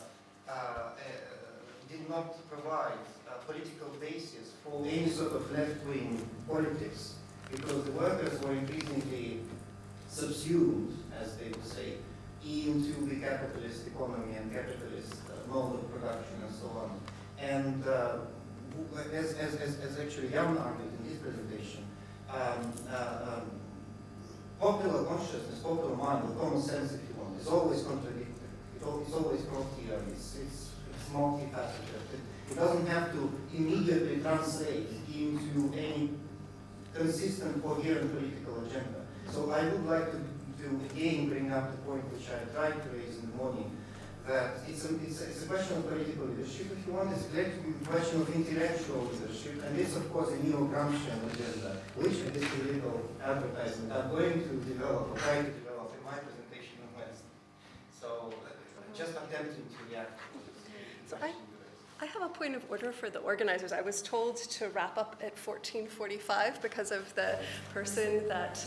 did not provide a political basis for any sort of left-wing politics, because the workers were increasingly subsumed, as they would say, into the capitalist economy and capitalist mode of production and so on. And as actually Jan argued in his presentation, popular consciousness, popular mind, or common sense, if you want, is always contradictory. It's always coherent. It's multifaceted. It doesn't have to immediately translate into any consistent, coherent political agenda. So I would like to again bring up the point which I tried to raise in the morning, that it's a question of political leadership, if you want. It's a question of intellectual leadership, and it's of course a neo-Gramscian agenda, which in this political advertisement I'm going to develop, or try to develop in my presentation on Wednesday. So just attempting to react to this. So I have a point of order for the organizers. I was told to wrap up at 14:45 because of the person that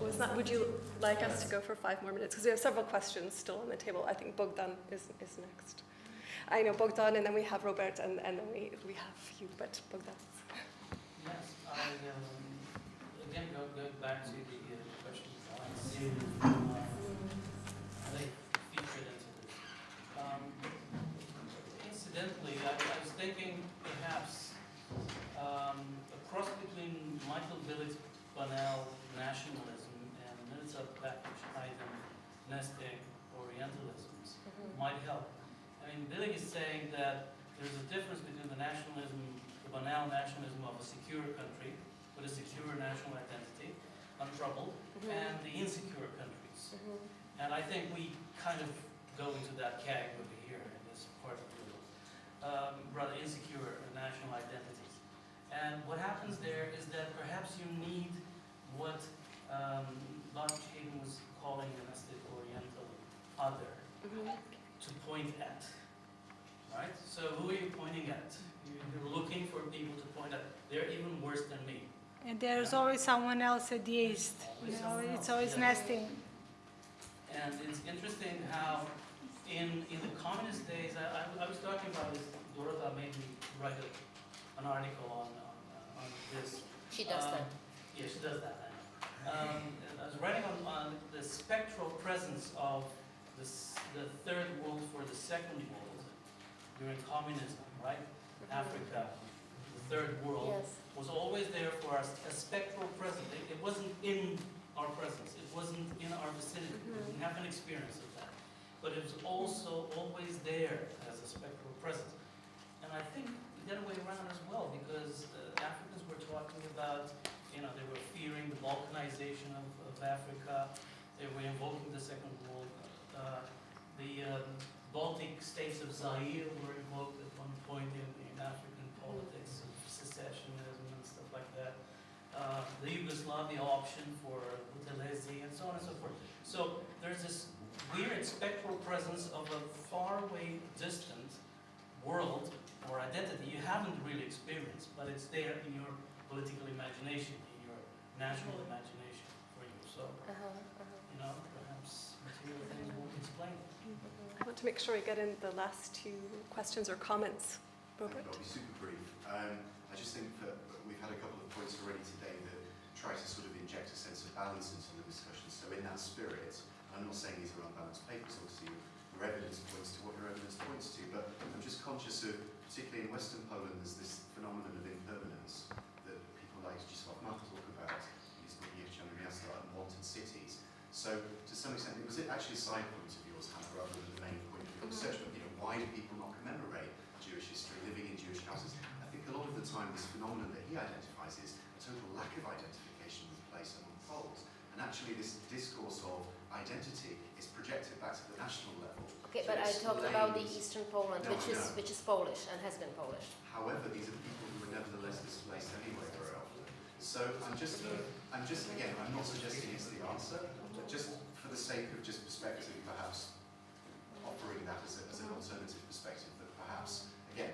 was not. Would you like us to go for 5 more minutes? Because we have several questions still on the table. I think Bogdan is next. I know Bogdan, and then we have Robert, and then we have you, but Bogdan. Yes, I again go back to the questions I see they featured into this. Incidentally, I was thinking perhaps a cross between Michael Billig's banal nationalism and Mirza Bakir's nesting Orientalisms might help. I mean, Billig is saying that there's a difference between the nationalism, the banal nationalism of a secure country with a secure national identity, untroubled, and the insecure countries. And I think we kind of go into that category here in this part of the world. Rather insecure national identities. And what happens there is that perhaps you need what Dr. Hayden was calling an aesthetic oriental other to point at. Right? So who are you pointing at? You're looking for people to point at. They're even worse than me. And there's always someone else at the east. You know, it's always nesting. And it's interesting how in the communist days, I was talking about this, Dorota made me write an article on this. She does that. Yeah, she does that. I know. I was writing on the spectral presence of the third world for the second world during communism, right? Africa, the third world, Yes. was always there for us, a spectral presence. It wasn't in our presence. It wasn't in our vicinity. We didn't have an experience of that. But it was also always there as a spectral presence. And I think the other way around as well, because Africans were talking about, they were fearing the balkanization of Africa. They were invoking the Second World. The Baltic states of Zaire were invoked at one point in African politics, of secessionism and stuff like that. The Yugoslavia option for Buthelezi and so on and so forth. So there's this weird spectral presence of a far away distant world or identity you haven't really experienced, but it's there in your political imagination, in your national imagination for you. So, perhaps material things won't explain it. I want to make sure we get in the last two questions or comments. Robert? I'll be super brief. I just think that we've had a couple of points already today that try to sort of inject a sense of balance into the discussion. So in that spirit, I'm not saying these are unbalanced papers, obviously your evidence points to what your evidence points to, but I'm just conscious of, particularly in Western Poland, there's this phenomenon of impermanence that people like Zbigniew talk about, Zbigniew and wanted cities. So to some extent, was it actually a side point of yours, Hana, rather than the main point of your research? But why do people not commemorate Jewish history, living in Jewish houses? I think a lot of the time this phenomenon that he identifies is a total lack of identification with place among Poles. And actually this discourse of identity is projected back to the national level. Okay, So but I it talked about the explains- Eastern Poland, No, which is Polish and has been Polish. However, these are people who are nevertheless displaced anyway very often. So I'm just again, I'm not suggesting it's the answer, but just for the sake of just perspective, perhaps offering that as an alternative perspective that perhaps, again,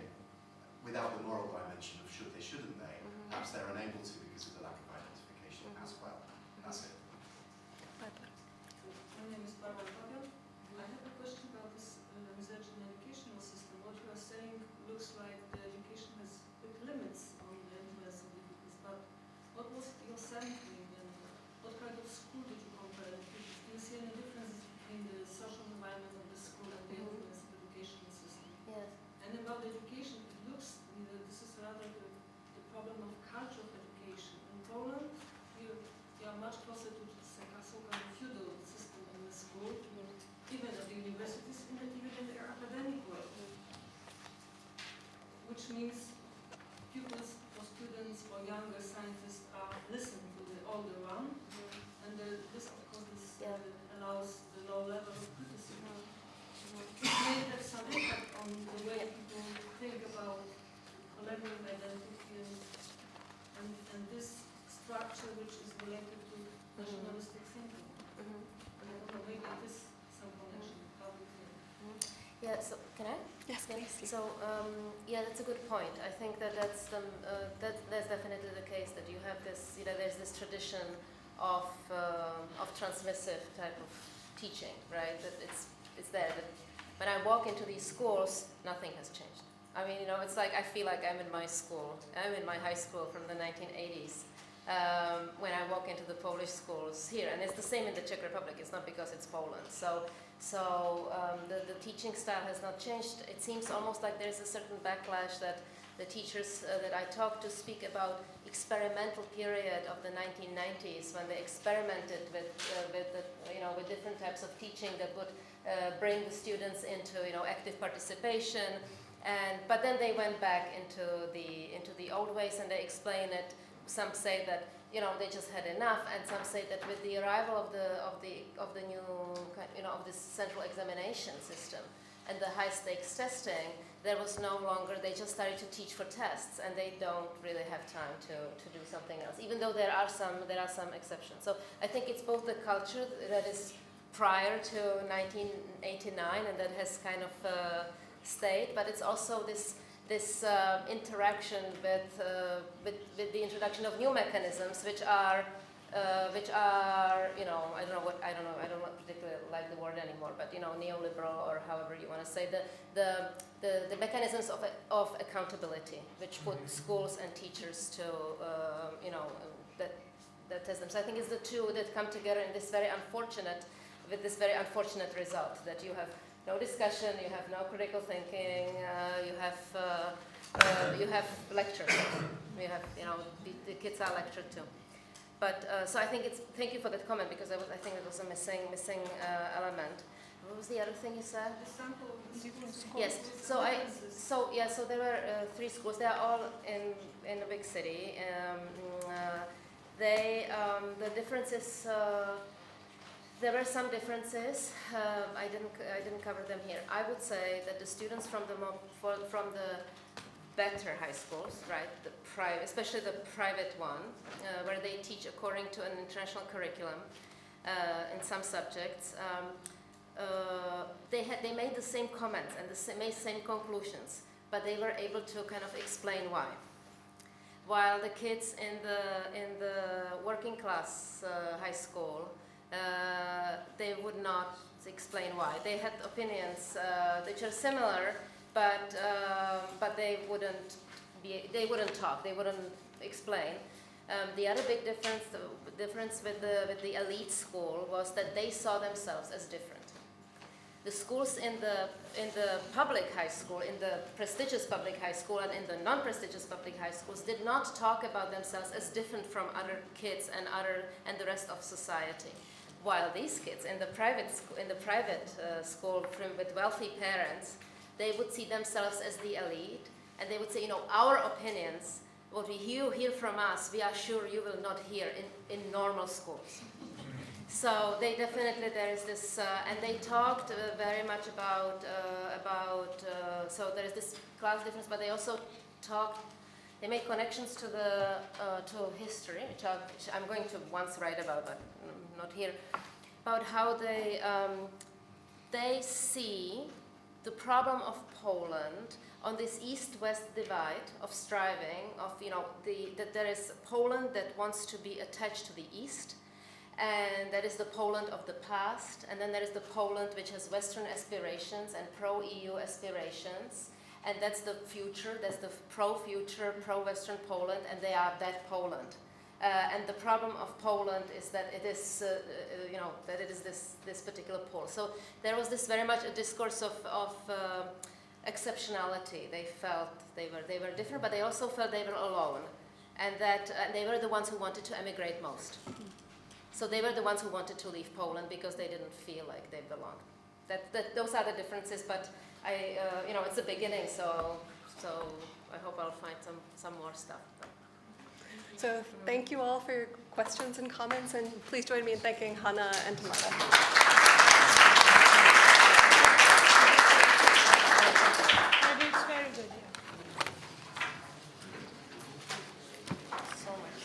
without the moral dimension of should they, shouldn't they, perhaps they're unable to because of the lack of identification as well. That's it. My name is Barbara Pavel. I have a question about this research and educational system. What you are saying looks like the education has big limits on the interests of the peoples, but what was your sampling and what kind of school did you compare? Do you see any differences between the social environment of the school and the influence of the educational system? Yes. And about education, it looks this is rather the problem of culture of education. In Poland, you are much closer to the so-called feudal system in the school, even at the universities, and even in the academic world. Which means pupils or students or younger scientists are listening to the older one, and this, of course, allows the low level of criticism. It may have some impact on the way people think about collective identity and this structure which is related to nationalistic thinking. And I don't know, maybe it is some connection. How do you think? Yeah, so can I? Yes, please. So, yeah, that's a good point. I think that's definitely the case that you have this, there's this tradition of transmissive type of teaching, right? That it's there. That when I walk into these schools, nothing has changed. I mean, it's like I feel like I'm in my school. I'm in my high school from the 1980s. When I walk into the Polish schools here, and it's the same in the Czech Republic. It's not because it's Poland. So the teaching style has not changed. It seems almost like there's a certain backlash that the teachers that I talk to speak about experimental period of the 1990s when they experimented with different types of teaching that would bring the students into active participation, but then they went back into the old ways and they explain it. Some say that they just had enough, and some say that with the arrival of the new of this central examination system and the high stakes testing, there was no longer, they just started to teach for tests, and they don't really have time to do something else, even though there are some exceptions. So I think it's both the culture that is prior to 1989 and that has kind of stayed, but it's also this interaction with the introduction of new mechanisms, which are I don't particularly like the word anymore, but neoliberal, or however you want to say, the mechanisms of accountability, which put schools and teachers to that test them. So I think it's the two that come together in this very unfortunate with this very unfortunate result that you have no discussion, you have no critical thinking, you have lectures. You have, the kids are lectured too. But so I think thank you for that comment, because I think it was a missing element. What was the other thing you said? The sample of different schools. Yes. So there were 3 schools. They are all in a big city. The differences. There were some differences. I didn't cover them here. I would say that the students from the better high schools, right, especially the private one, where they teach according to an international curriculum in some subjects. They made the same comments and made the same conclusions, but they were able to kind of explain why. While the kids in the working class high school, they would not explain why. They had opinions which are similar, but they wouldn't talk. They wouldn't explain. The other big difference with the elite school was that they saw themselves as different. The schools in the public high school, in the prestigious public high school and in the non-prestigious public high schools, did not talk about themselves as different from other kids and the rest of society. While these kids in the private school with wealthy parents, they would see themselves as the elite, and they would say, our opinions, what you hear from us, we are sure you will not hear in normal schools. So there is this, and they talked very much about so there is this class difference, but they also they made connections to to history, which I'm going to once write about, but not here, about how they see the problem of Poland on this East-West divide of striving, that there is Poland that wants to be attached to the East, and that is the Poland of the past, and then there is the Poland which has Western aspirations and pro-EU aspirations, and that's the future, that's the pro-future, pro-Western Poland, and they are that Poland. And the problem of Poland is that it is, that it is this particular pole. So there was this very much a discourse of exceptionality. They felt they were different, but they also felt they were alone, and that they were the ones who wanted to emigrate most. So they were the ones who wanted to leave Poland because they didn't feel like they belonged. Those are the differences, but it's the beginning, so I hope I'll find some more stuff. So thank you all for your questions and comments, and please join me in thanking Hana and Tamara. It's very good, yeah. So much.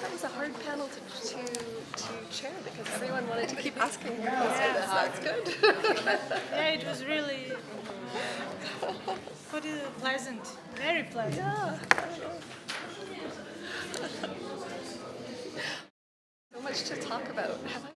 That was a hard panel to chair because everyone wanted to keep asking questions. So that's good. Yeah, it was really pleasant, very pleasant. Yeah. So much to talk about. Have I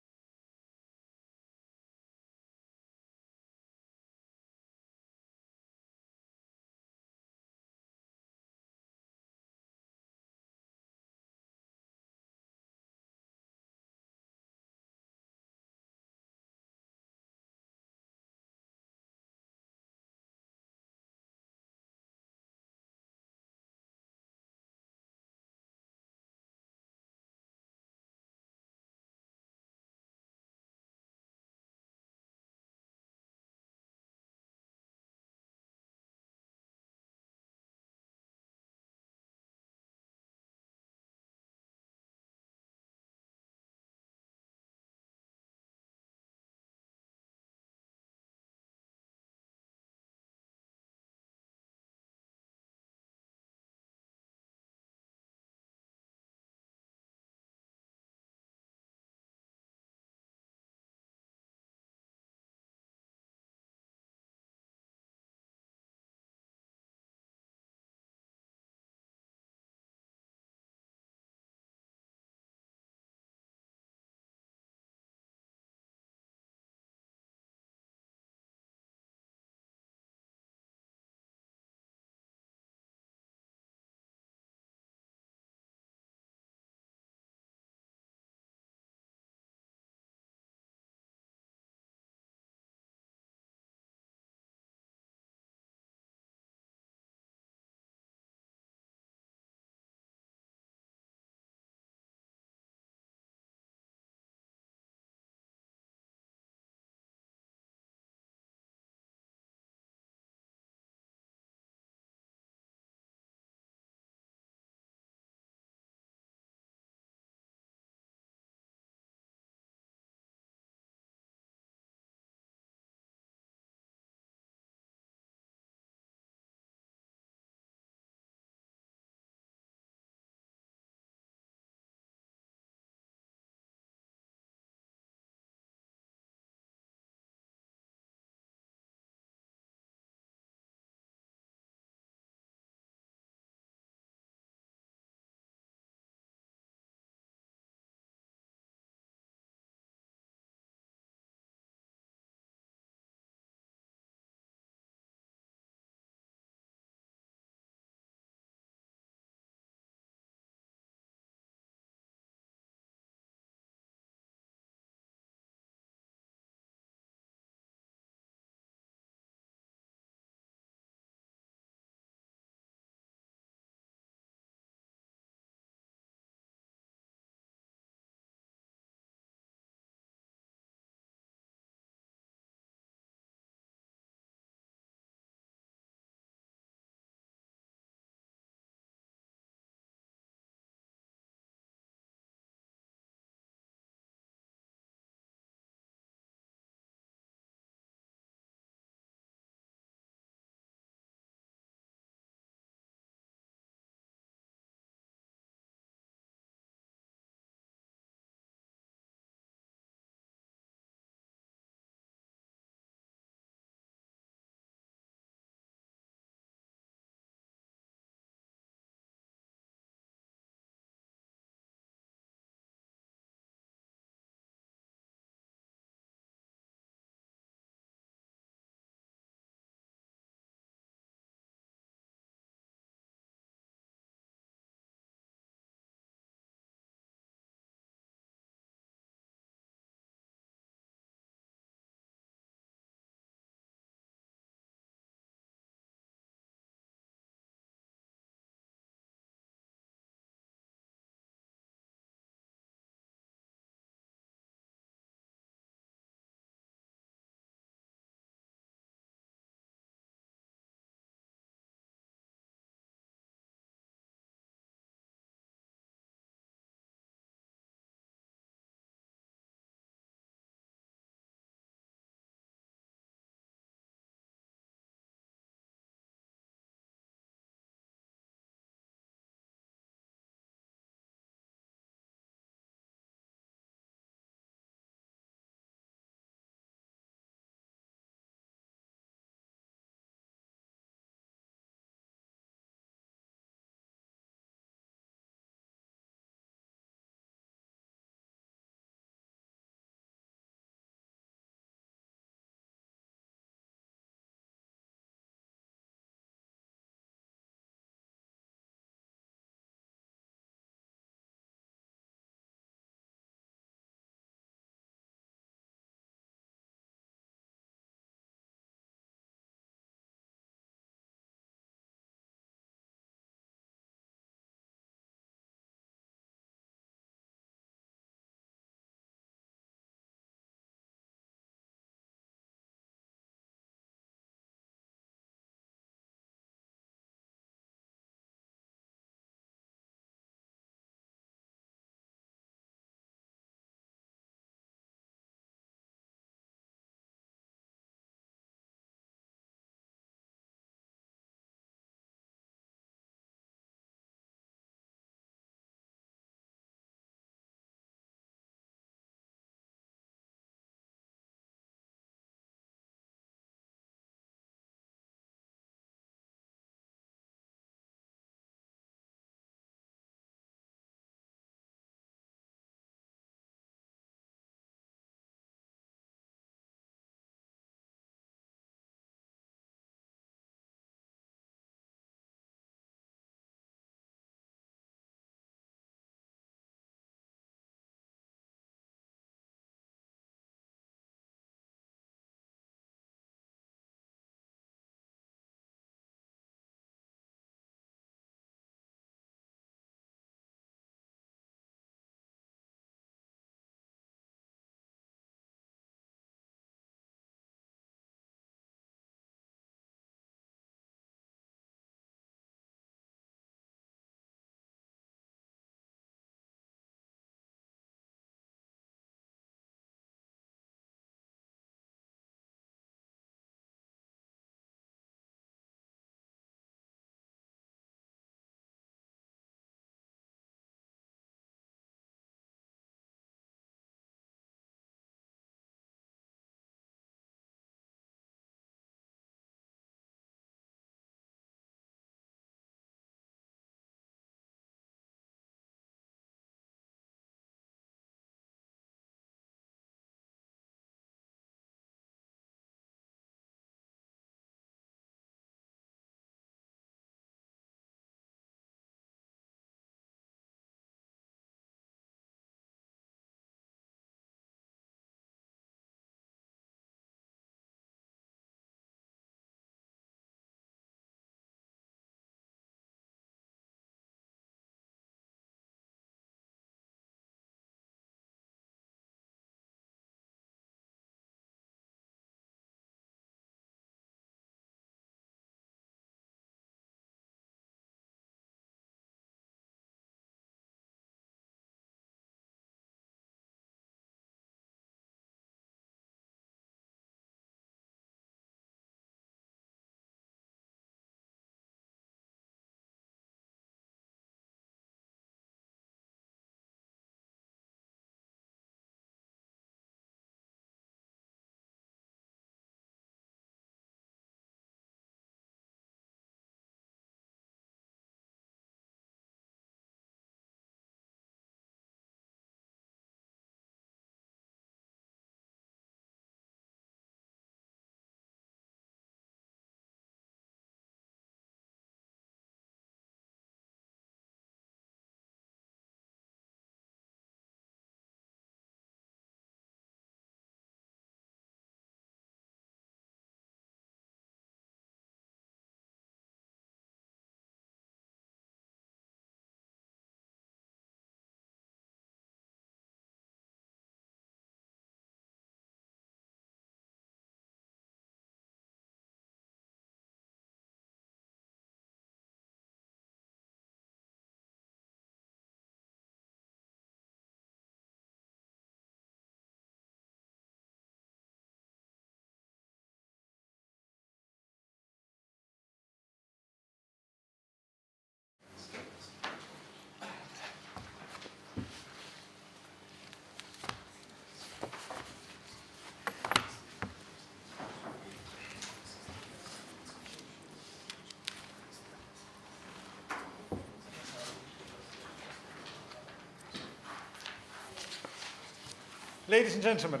Ladies and gentlemen,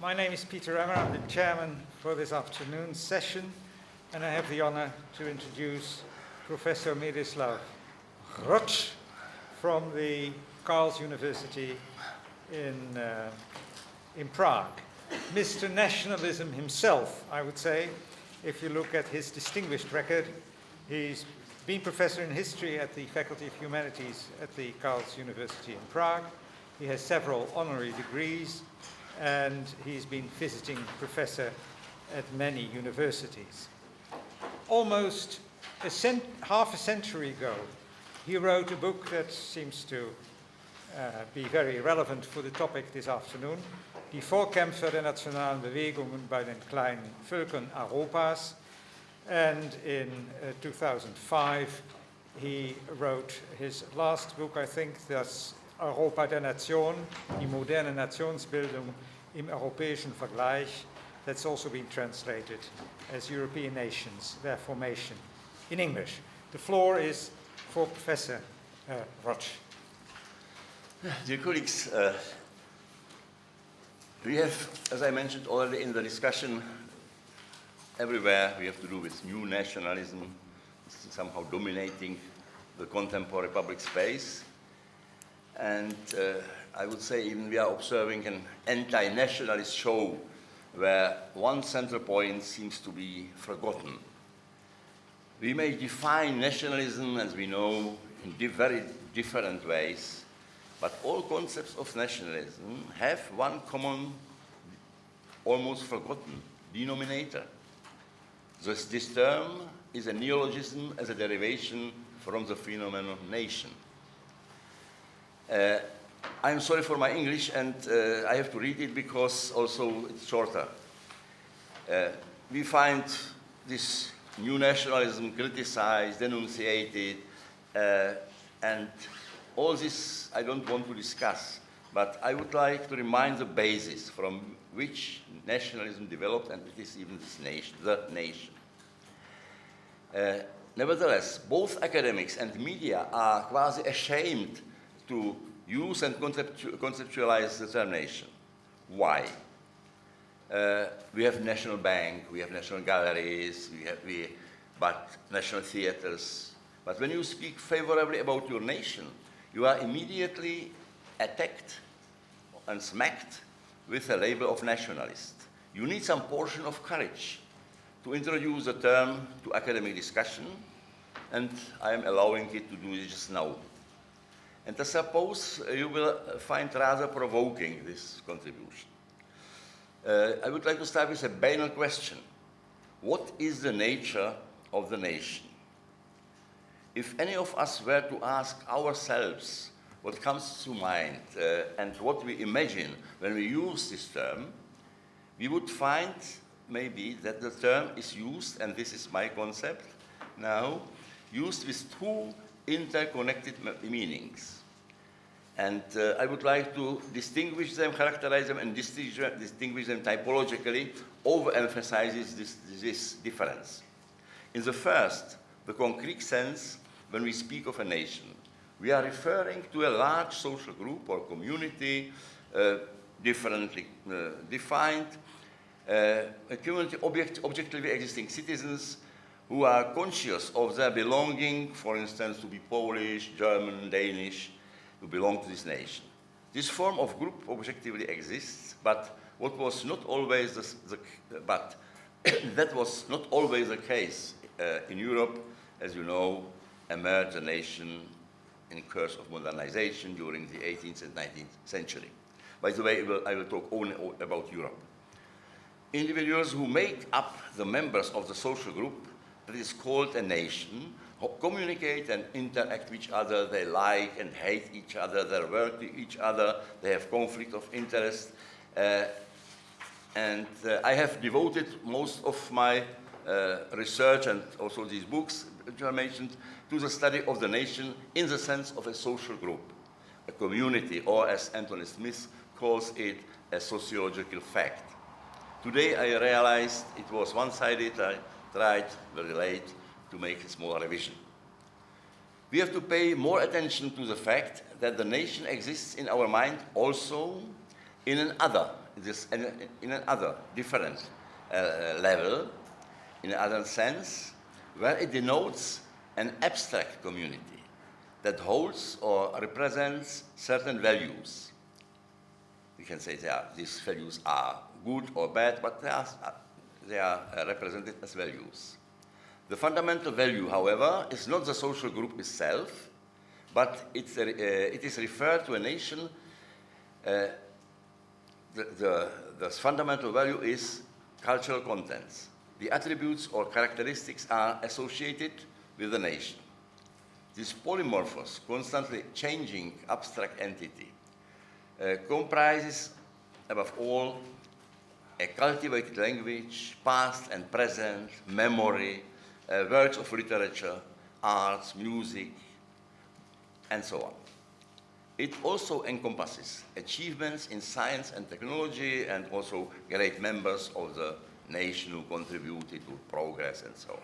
my name is Pieter Emmer. I'm the chairman for this afternoon's session, and I have the honor to introduce Professor Miroslav Hroch from the Karls University in Prague. Mr. Nationalism himself, I would say, if you look at his distinguished record. He's been professor in history at the Faculty of Humanities at the Karls University in Prague. He has several honorary degrees, and he's been visiting professor at many universities. Almost half a century ago, he wrote a book that seems to be very relevant for the topic this afternoon, Die Vorkämpfer der nationalen Bewegungen bei den kleinen Völkern Europas. And in 2005, he wrote his last book, I think, Das Europa der Nation, die moderne Nationsbildung im europäischen Vergleich. That's also been translated as European Nations, their formation, in English. The floor is for Professor Hroch. Dear colleagues, we have, as I mentioned already in the discussion, everywhere we have to do with new nationalism, somehow dominating the contemporary public space. And I would say even we are observing an anti-nationalist show where one central point seems to be forgotten. We may define nationalism, as we know, in very different ways, but all concepts of nationalism have one common, almost forgotten denominator. This term is a neologism as a derivation from the phenomenon of nation. I'm sorry for my English, and I have to read it because also it's shorter. We find this new nationalism criticized, denunciated, and all this I don't want to discuss, but I would like to remind the basis from which nationalism developed, and it is even this nation, the nation. Nevertheless, both academics and media are quasi ashamed to use and conceptualize the term nation. Why? We have national bank, we have national galleries, but national theaters. But when you speak favorably about your nation, you are immediately attacked and smacked with a label of nationalist. You need some portion of courage to introduce the term to academic discussion, and I am allowing it to do it just now. And I suppose you will find rather provoking this contribution. I would like to start with a banal question. What is the nature of the nation? If any of us were to ask ourselves what comes to mind and what we imagine when we use this term, we would find maybe that the term is used, and this is my concept now, used with two interconnected meanings. And I would like to distinguish them, characterize them, and distinguish them typologically, overemphasizes this difference. In the first, the concrete sense, when we speak of a nation, we are referring to a large social group or community, differently defined, a community objectively existing citizens who are conscious of their belonging, for instance, to be Polish, German, Danish, to belong to this nation. This form of group objectively exists, but what was not always that was not always the case in Europe. As you know, emerged a nation in course of modernization during the 18th and 19th century. By the way, I will talk only about Europe. Individuals who make up the members of the social group that is called a nation communicate and interact with each other, they like and hate each other, they work with each other, they have conflict of interest. And I have devoted most of my research and also these books which I mentioned to the study of the nation in the sense of a social group, a community, or as Anthony Smith calls it, a sociological fact. Today I realized it was one-sided. I tried very late to make a small revision. We have to pay more attention to the fact that the nation exists in our mind also in another different level, in another sense, where it denotes an abstract community that holds or represents certain values. We can say these values are good or bad, but they are represented as values. The fundamental value, however, is not the social group itself, but it is referred to a nation. The fundamental value is cultural contents. The attributes or characteristics are associated with the nation. This polymorphous, constantly changing abstract entity comprises, above all, a cultivated language, past and present, memory, works of literature, arts, music, and so on. It also encompasses achievements in science and technology, and also great members of the nation who contributed to progress and so on.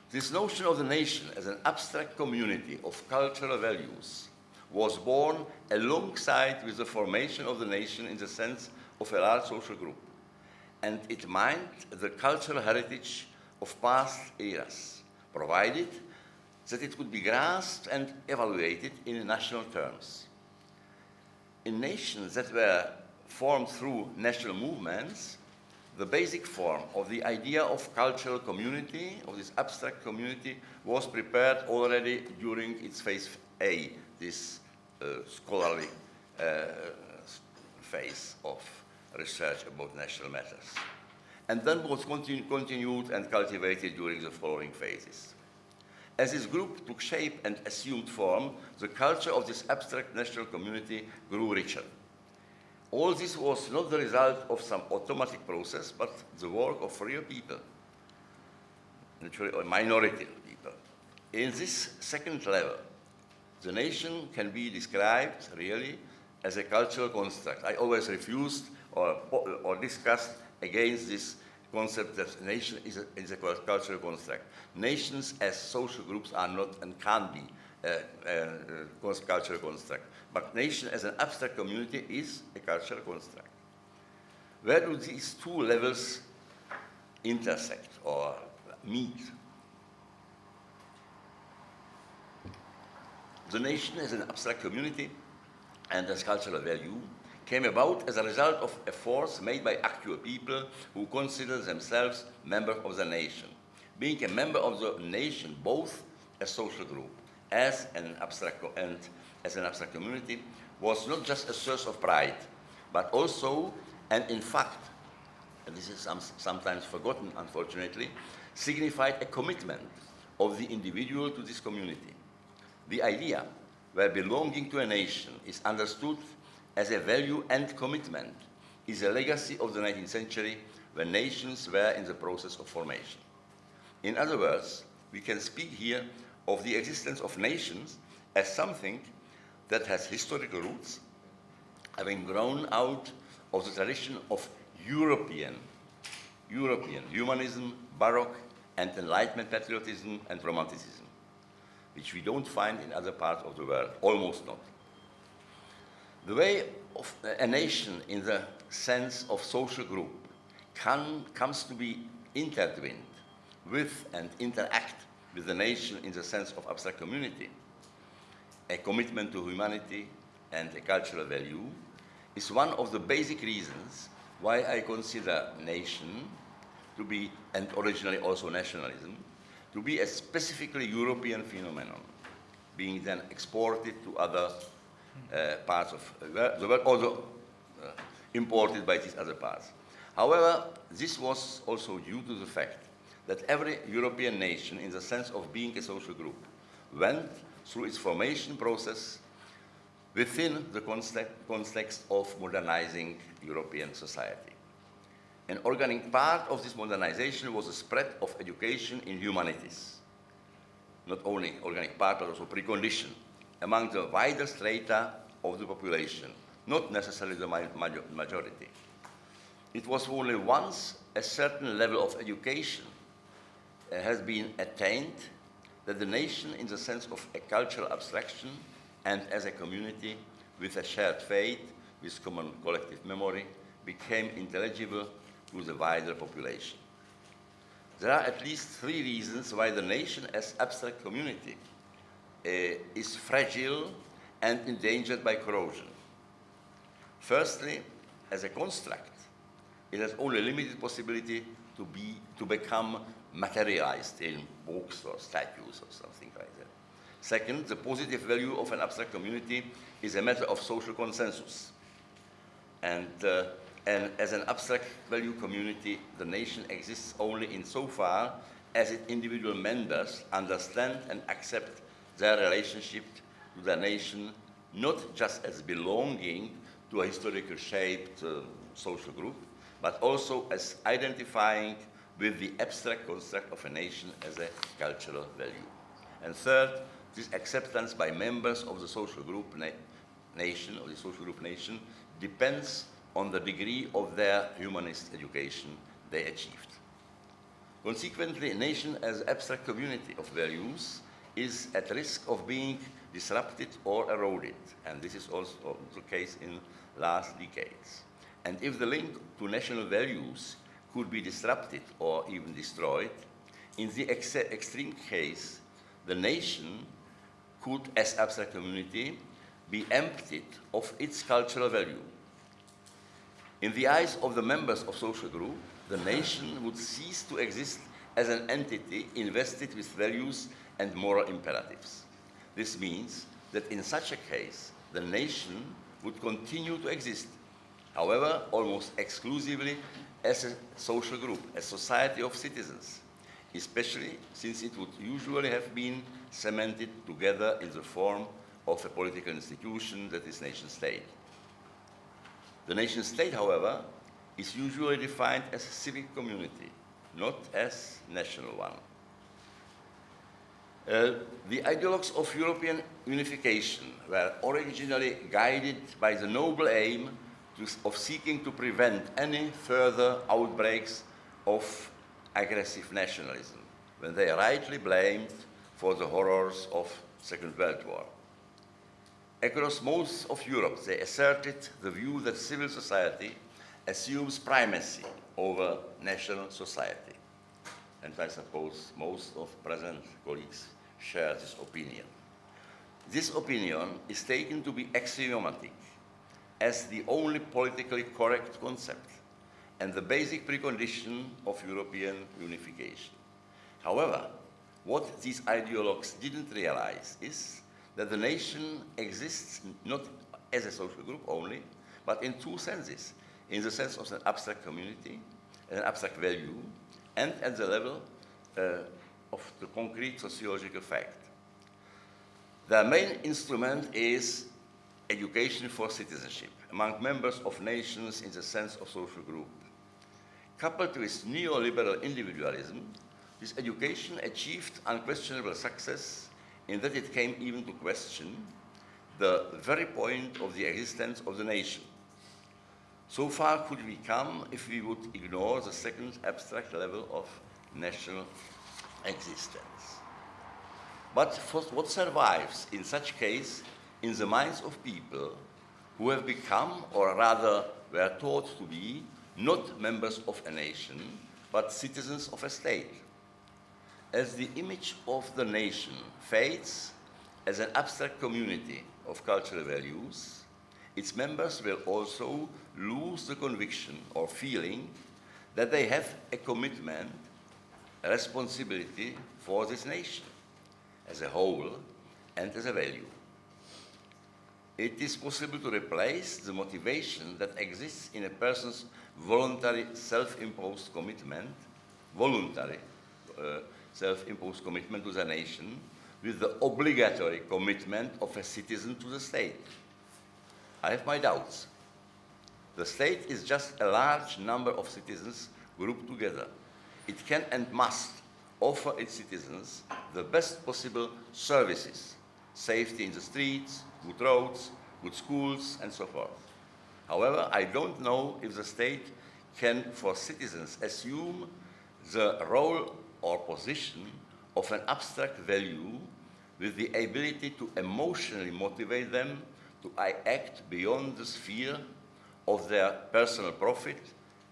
This notion of the nation as an abstract community of cultural values was born alongside with the formation of the nation in the sense of a large social group, and it mined the cultural heritage of past eras, provided that it could be grasped and evaluated in national terms. In nations that were formed through national movements, the basic form of the idea of cultural community, of this abstract community, was prepared already during its phase A, this scholarly phase of research about national matters, and then was continued and cultivated during the following phases. As this group took shape and assumed form, the culture of this abstract national community grew richer. All this was not the result of some automatic process, but the work of real people, naturally a minority of people. In this second level, the nation can be described really as a cultural construct. I always refused or discussed against this concept that nation is a cultural construct. Nations as social groups are not and can't be a cultural construct. But nation as an abstract community is a cultural construct. Where do these two levels intersect or meet? The nation as an abstract community and as cultural value came about as a result of efforts made by actual people who consider themselves members of the nation. Being a member of the nation, both a social group as an abstract community, was not just a source of pride, but also, and in fact, and this is sometimes forgotten, unfortunately, signified a commitment of the individual to this community. The idea where belonging to a nation is understood as a value and commitment is a legacy of the 19th century when nations were in the process of formation. In other words, we can speak here of the existence of nations as something that has historical roots, having grown out of the tradition of European humanism, Baroque and Enlightenment patriotism and Romanticism, which we don't find in other parts of the world, almost not. The way of a nation in the sense of social group comes to be intertwined with and interact with the nation in the sense of abstract community, a commitment to humanity and a cultural value, is one of the basic reasons why I consider nation to be, and originally also nationalism, to be a specifically European phenomenon, being then exported to other parts of the world, although imported by these other parts. However, this was also due to the fact that every European nation, in the sense of being a social group, went through its formation process within the context of modernizing European society. An organic part of this modernization was the spread of education in humanities. Not only organic part, but also precondition among the wider strata of the population, not necessarily the majority. It was only once a certain level of education has been attained that the nation, in the sense of a cultural abstraction and as a community with a shared fate, with common collective memory became intelligible to the wider population. There are at least 3 reasons why the nation as abstract community is fragile and endangered by corrosion. Firstly, as a construct, it has only limited possibility to become materialized in books or statues or something like that. Second, the positive value of an abstract community is a matter of social consensus. And as an abstract value community, the nation exists only insofar as its individual members understand and accept their relationship to the nation, not just as belonging to a historically shaped social group, but also as identifying with the abstract construct of a nation as a cultural value. And third, this acceptance by members of the social group nation, depends on the degree of their humanist education they achieved. Consequently, a nation as abstract community of values is at risk of being disrupted or eroded, and this is also the case in last decades. And if the link to national values could be disrupted or even destroyed, in the extreme case, the nation could, as abstract community, be emptied of its cultural value. In the eyes of the members of social group, the nation would cease to exist as an entity invested with values and moral imperatives. This means that in such a case, the nation would continue to exist, however, almost exclusively as a social group, a society of citizens, especially since it would usually have been cemented together in the form of a political institution that is nation-state. The nation-state, however, is usually defined as a civic community, not as national one. The ideologues of European unification were originally guided by the noble aim of seeking to prevent any further outbreaks of aggressive nationalism, when they rightly blamed for the horrors of Second World War. Across most of Europe, they asserted the view that civil society assumes primacy over national society. And I suppose most of present colleagues share this opinion. This opinion is taken to be axiomatic as the only politically correct concept and the basic precondition of European unification. However, what these ideologues didn't realize is that the nation exists not as a social group only, but in 2 senses, in the sense of an abstract community, an abstract value, and at the level of the concrete sociological fact. The main instrument is education for citizenship among members of nations in the sense of social group. Coupled with neoliberal individualism, this education achieved unquestionable success in that it came even to question the very point of the existence of the nation. So far could we come if we would ignore the second abstract level of national existence. But what survives in such case in the minds of people who have become, or rather were taught to be, not members of a nation, but citizens of a state? As the image of the nation fades as an abstract community of cultural values, its members will also lose the conviction or feeling that they have a commitment, a responsibility for this nation as a whole and as a value. It is possible to replace the motivation that exists in a person's voluntary self-imposed commitment, self-imposed commitment to the nation, with the obligatory commitment of a citizen to the state. I have my doubts. The state is just a large number of citizens grouped together. It can and must offer its citizens the best possible services, safety in the streets, good roads, good schools, and so forth. However, I don't know if the state can, for citizens, assume the role or position of an abstract value with the ability to emotionally motivate them to to act beyond the sphere of their personal profit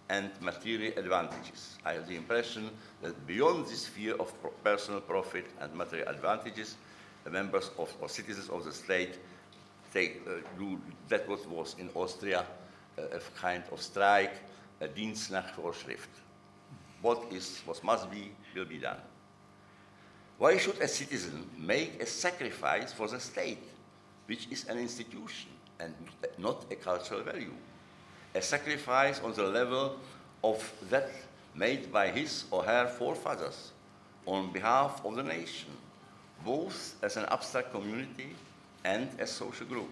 and material advantages. I have the impression that beyond the sphere of personal profit and material advantages, the members of, or citizens of the state do that what was in Austria a kind of strike, a Dienst nach Vorschrift. What must be, will be done. Why should a citizen make a sacrifice for the state, which is an institution and not a cultural value? A sacrifice on the level of that made by his or her forefathers on behalf of the nation, both as an abstract community and as social group,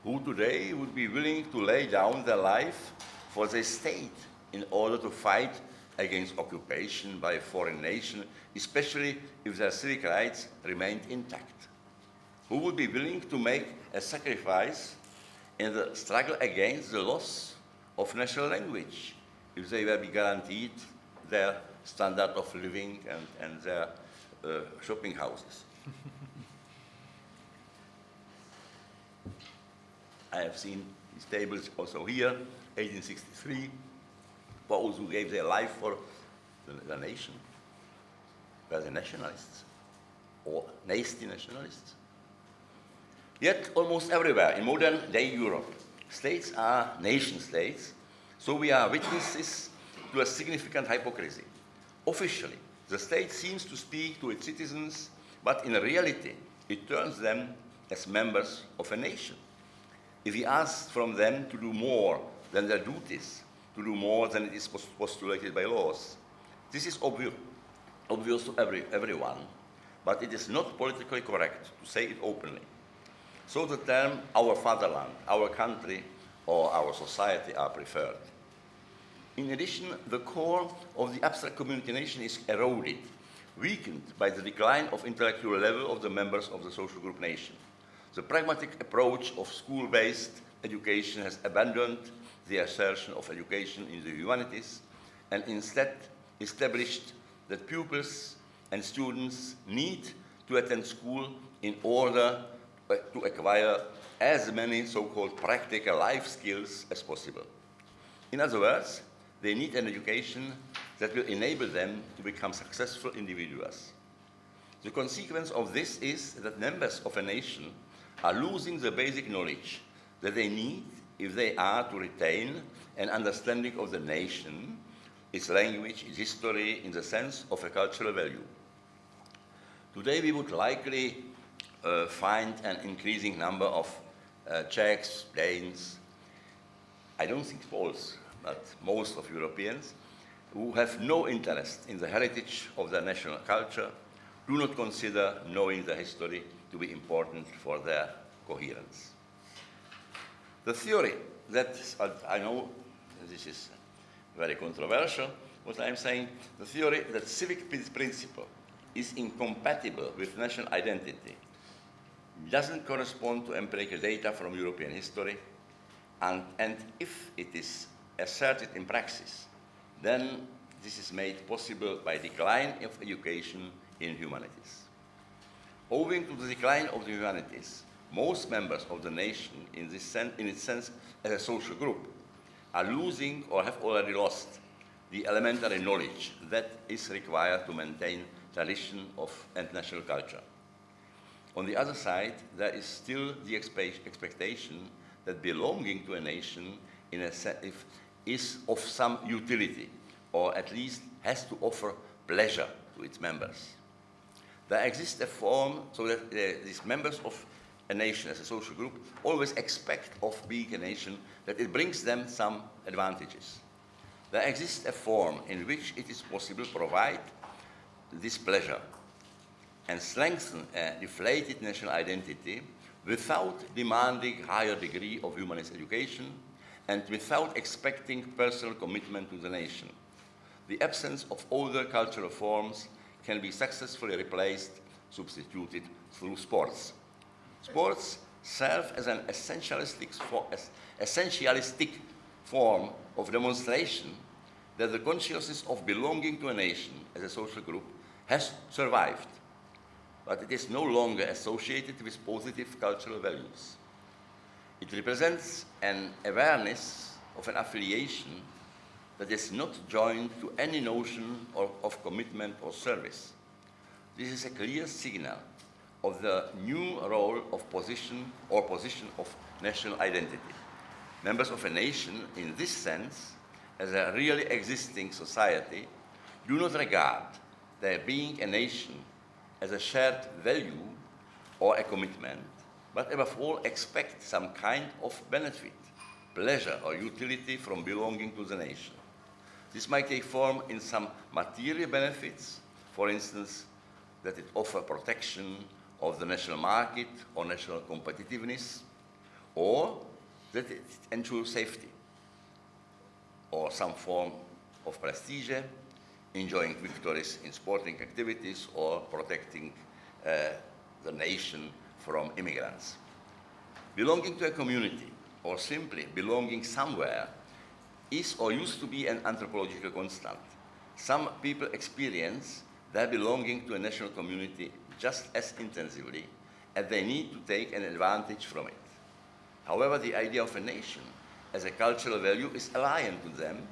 who today would be willing to lay down their life for the state in order to fight against occupation by a foreign nation, especially if their civic rights remained intact, who would be willing to make a sacrifice in the struggle against the loss of national language if they were be guaranteed their standard of living and their shopping houses. I have seen these tables also here, 1863, those who gave their life for the nation were the nationalists, or nasty nationalists. Yet almost everywhere in modern day Europe, states are nation states, so we are witnesses to a significant hypocrisy. Officially, the state seems to speak to its citizens, but in reality, it turns them as members of a nation. If we ask from them to do more than their duties, to do more than it is postulated by laws, this is obvious to everyone, but it is not politically correct to say it openly. So the term our fatherland, our country, or our society are preferred. In addition, the core of the abstract community nation is eroded, weakened by the decline of intellectual level of the members of the social group nation. The pragmatic approach of school-based education has abandoned the assertion of education in the humanities and instead established that pupils and students need to attend school in order to acquire as many so-called practical life skills as possible. In other words, they need an education that will enable them to become successful individuals. The consequence of this is that members of a nation are losing the basic knowledge that they need if they are to retain an understanding of the nation, its language, its history, in the sense of a cultural value. Today we would likely find an increasing number of Czechs, Danes, I don't think Poles, but most of Europeans, who have no interest in the heritage of their national culture, do not consider knowing the history to be important for their coherence. The theory that, I know this is very controversial, what I'm saying, the theory that civic principle is incompatible with national identity doesn't correspond to empirical data from European history, and if it is asserted in praxis, then this is made possible by decline of education in humanities. Owing to the decline of the humanities, most members of the nation, in its sense as a social group, are losing or have already lost the elementary knowledge that is required to maintain tradition and national culture. On the other side, there is still the expectation that belonging to a nation is of some utility, or at least has to offer pleasure to its members. There exists a form so that these members of a nation as a social group always expect of being a nation that it brings them some advantages. There exists a form in which it is possible to provide this pleasure and strengthen a deflated national identity without demanding higher degree of humanist education and without expecting personal commitment to the nation. The absence of older cultural forms can be successfully replaced, substituted through sports. Sports serve as an essentialistic form of demonstration that the consciousness of belonging to a nation as a social group has survived, but it is no longer associated with positive cultural values. It represents an awareness of an affiliation that is not joined to any notion of commitment or service. This is a clear signal of the new role of position of national identity. Members of a nation, in this sense, as a really existing society, do not regard their being a nation as a shared value or a commitment, but above all expect some kind of benefit, pleasure or utility from belonging to the nation. This might take form in some material benefits, for instance, that it offers protection of the national market or national competitiveness, or that it ensures safety, or some form of prestige, enjoying victories in sporting activities, or protecting the nation from immigrants. Belonging to a community, or simply belonging somewhere, is or used to be an anthropological constant. Some people experience their belonging to a national community just as intensively as they need to take an advantage from it. However, the idea of a nation as a cultural value is alien to them,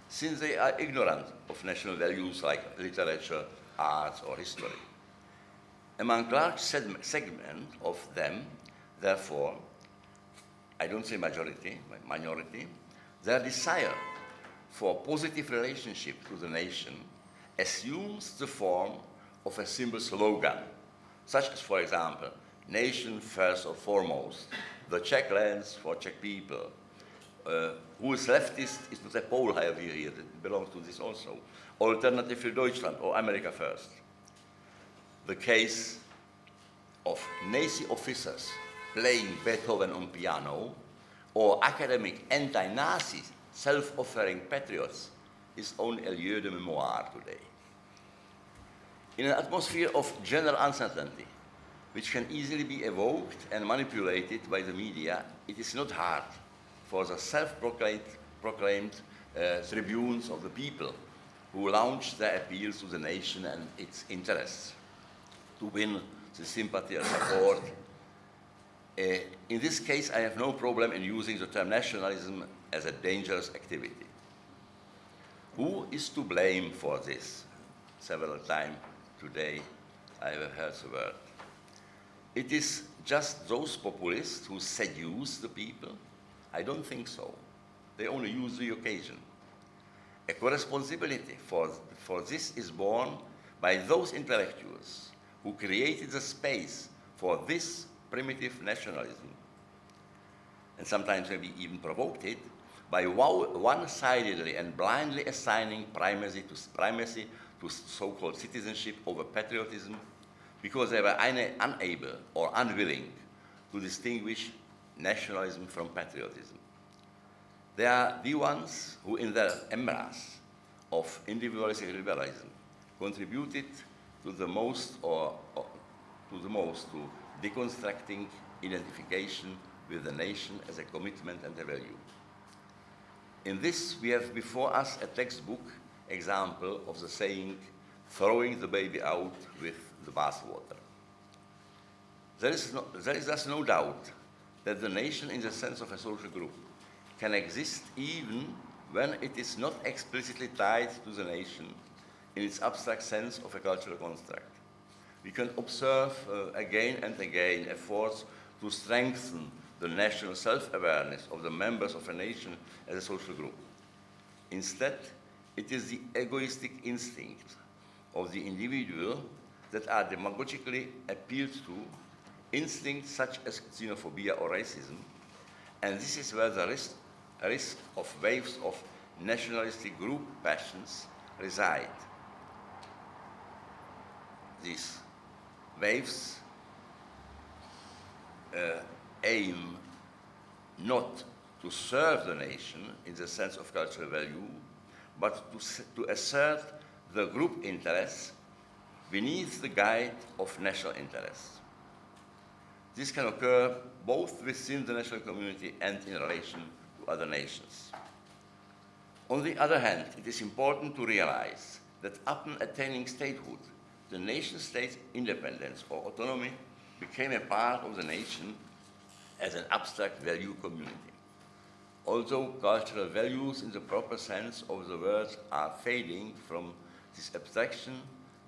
since they are ignorant of national values like literature, arts, or history. Among large segment of them, therefore, I don't say majority, but minority, their desire for positive relationship to the nation assumes the form of a simple slogan, such as, for example, nation first or foremost, the Czech lands for Czech people. Who is leftist is not a Pole, I have here, it belongs to this also. Alternative für Deutschland, or America first. The case of Nazi officers playing Beethoven on piano, or academic anti-Nazi self-offering patriots is only a lieu de mémoire today. In an atmosphere of general uncertainty, which can easily be evoked and manipulated by the media, it is not hard for the self-proclaimed tribunes of the people who launch their appeals to the nation and its interests to win the sympathy and support. In this case, I have no problem in using the term nationalism as a dangerous activity. Who is to blame for this? Several times today I have heard the word. It is just those populists who seduce the people? I don't think so. They only use the occasion. A co-responsibility for this is borne by those intellectuals who created the space for this primitive nationalism, and sometimes maybe even provoked it, by one-sidedly and blindly assigning primacy to so-called citizenship over patriotism, because they were unable or unwilling to distinguish nationalism from patriotism. They are the ones who, in their embrace of individualistic liberalism, contributed to the most to deconstructing identification with the nation as a commitment and a value. In this, we have before us a textbook example of the saying, throwing the baby out with the bathwater. There is thus no doubt that the nation, in the sense of a social group, can exist even when it is not explicitly tied to the nation in its abstract sense of a cultural construct. We can observe again and again efforts to strengthen the national self-awareness of the members of a nation as a social group. Instead, it is the egoistic instincts of the individual that are demagogically appealed to, instincts such as xenophobia or racism, and this is where the risk of waves of nationalistic group passions reside. These waves aim not to serve the nation in the sense of cultural value, but to assert the group interests beneath the guide of national interests. This can occur both within the national community and in relation to other nations. On the other hand, it is important to realize that upon attaining statehood, the nation-state's independence or autonomy became a part of the nation as an abstract value community. Although cultural values in the proper sense of the word are fading from this abstraction,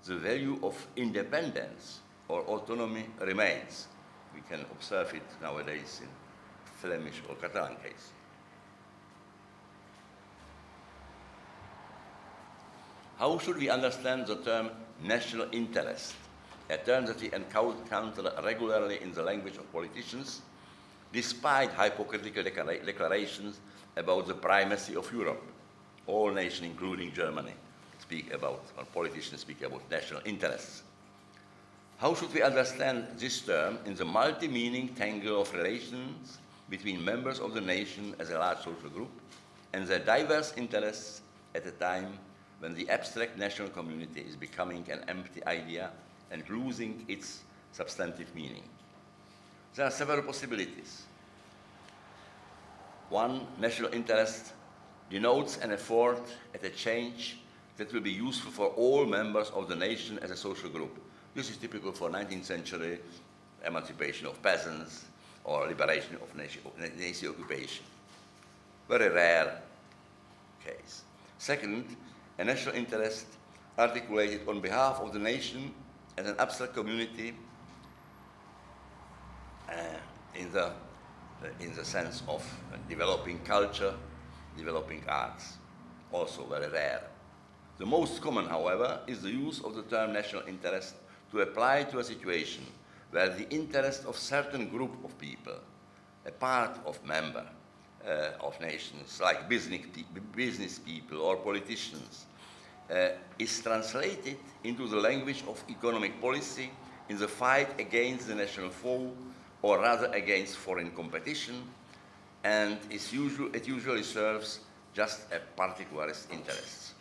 the value of independence or autonomy remains. We can observe it nowadays in Flemish or Catalan case. How should we understand the term national interest, a term that we encounter regularly in the language of politicians, despite hypocritical declarations about the primacy of Europe? All nations, including Germany, speak about, or politicians speak about national interests. How should we understand this term in the multi-meaning tangle of relations between members of the nation as a large social group and their diverse interests at a time when the abstract national community is becoming an empty idea and losing its substantive meaning? There are several possibilities. One, national interest denotes an effort at a change that will be useful for all members of the nation as a social group. This is typical for 19th century emancipation of peasants or liberation of Nazi occupation. Very rare case. Second, a national interest articulated on behalf of the nation as an abstract community in the sense of developing culture, developing arts, also very rare. The most common, however, is the use of the term national interest to apply to a situation where the interest of certain group of people, a part of member of nations, like business people or politicians, is translated into the language of economic policy in the fight against the national foe, or rather against foreign competition, and it usually serves just a particularist interests.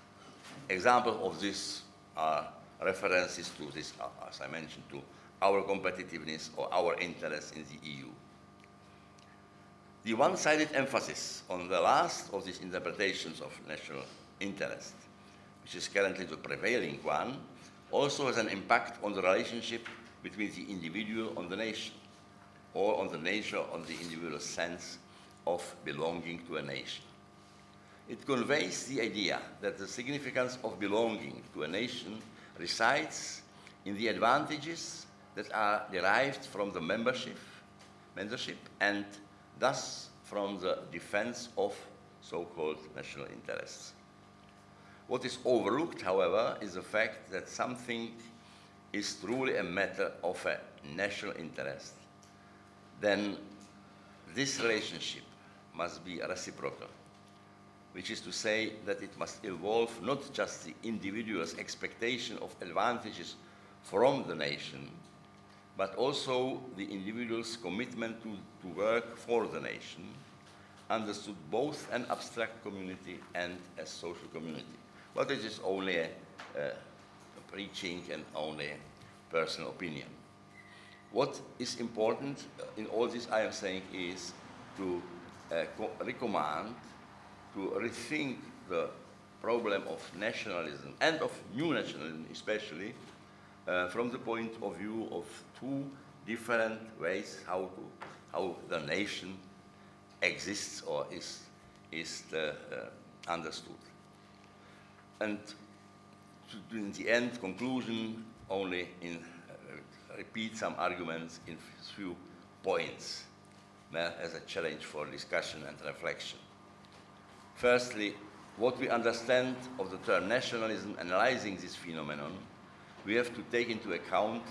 Examples of this are references to this, as I mentioned, to our competitiveness or our interest in the EU. The one-sided emphasis on the last of these interpretations of national interest, which is currently the prevailing one, also has an impact on the relationship between the individual and the nation, or on the nature on the individual sense of belonging to a nation. It conveys the idea that the significance of belonging to a nation resides in the advantages that are derived from the membership and thus from the defense of so-called national interests. What is overlooked, however, is the fact that something is truly a matter of a national interest. Then this relationship must be reciprocal, which is to say that it must involve not just the individual's expectation of advantages from the nation, but also the individual's commitment to work for the nation, understood both an abstract community and a social community. But it is only a preaching and only personal opinion. What is important in all this I am saying is to recommend, to rethink the problem of nationalism and of new nationalism especially from the point of view of two different ways how the nation exists or is understood. And in the end, conclusion, only repeat some arguments in few points as a challenge for discussion and reflection. Firstly, what we understand of the term nationalism, analyzing this phenomenon, we have to take into account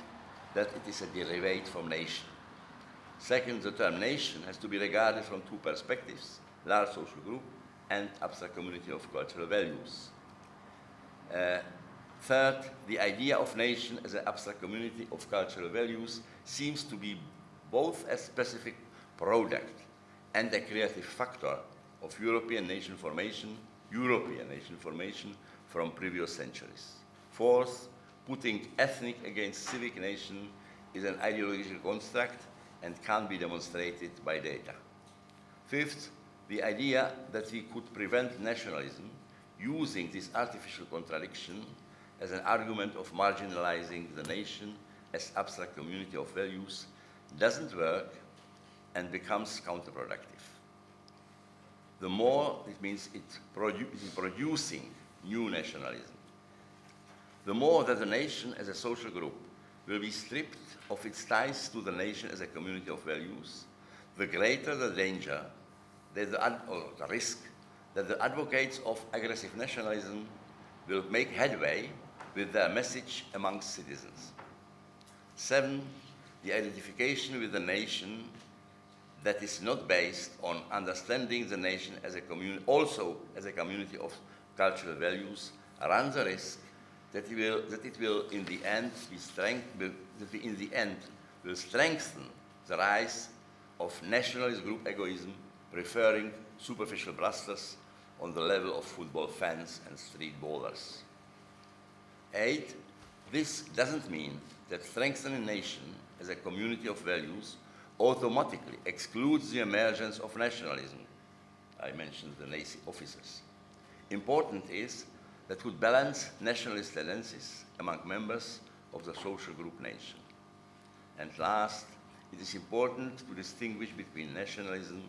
that it is a derivation from nation. Second, the term nation has to be regarded from two perspectives, large social group and abstract community of cultural values. Third, the idea of nation as an abstract community of cultural values seems to be both a specific product and a creative factor of European nation formation from previous centuries. Fourth, putting ethnic against civic nation is an ideological construct and can be demonstrated by data. Fifth, the idea that we could prevent nationalism using this artificial contradiction as an argument of marginalizing the nation as abstract community of values doesn't work and becomes counterproductive. The more it means it is producing new nationalism. The more that the nation as a social group will be stripped of its ties to the nation as a community of values, the greater the danger, or the risk, that the advocates of aggressive nationalism will make headway with their message amongst citizens. 7, the identification with the nation that is not based on understanding the nation as a community, also as a community of cultural values, runs the risk that it will in the end will strengthen the rise of nationalist group egoism, preferring superficial blusters on the level of football fans and street ballers. 8, this doesn't mean that strengthening a nation as a community of values automatically excludes the emergence of nationalism. I mentioned the Nazi officers. Important is that would balance nationalist tendencies among members of the social group nation. And last, it is important to distinguish between nationalism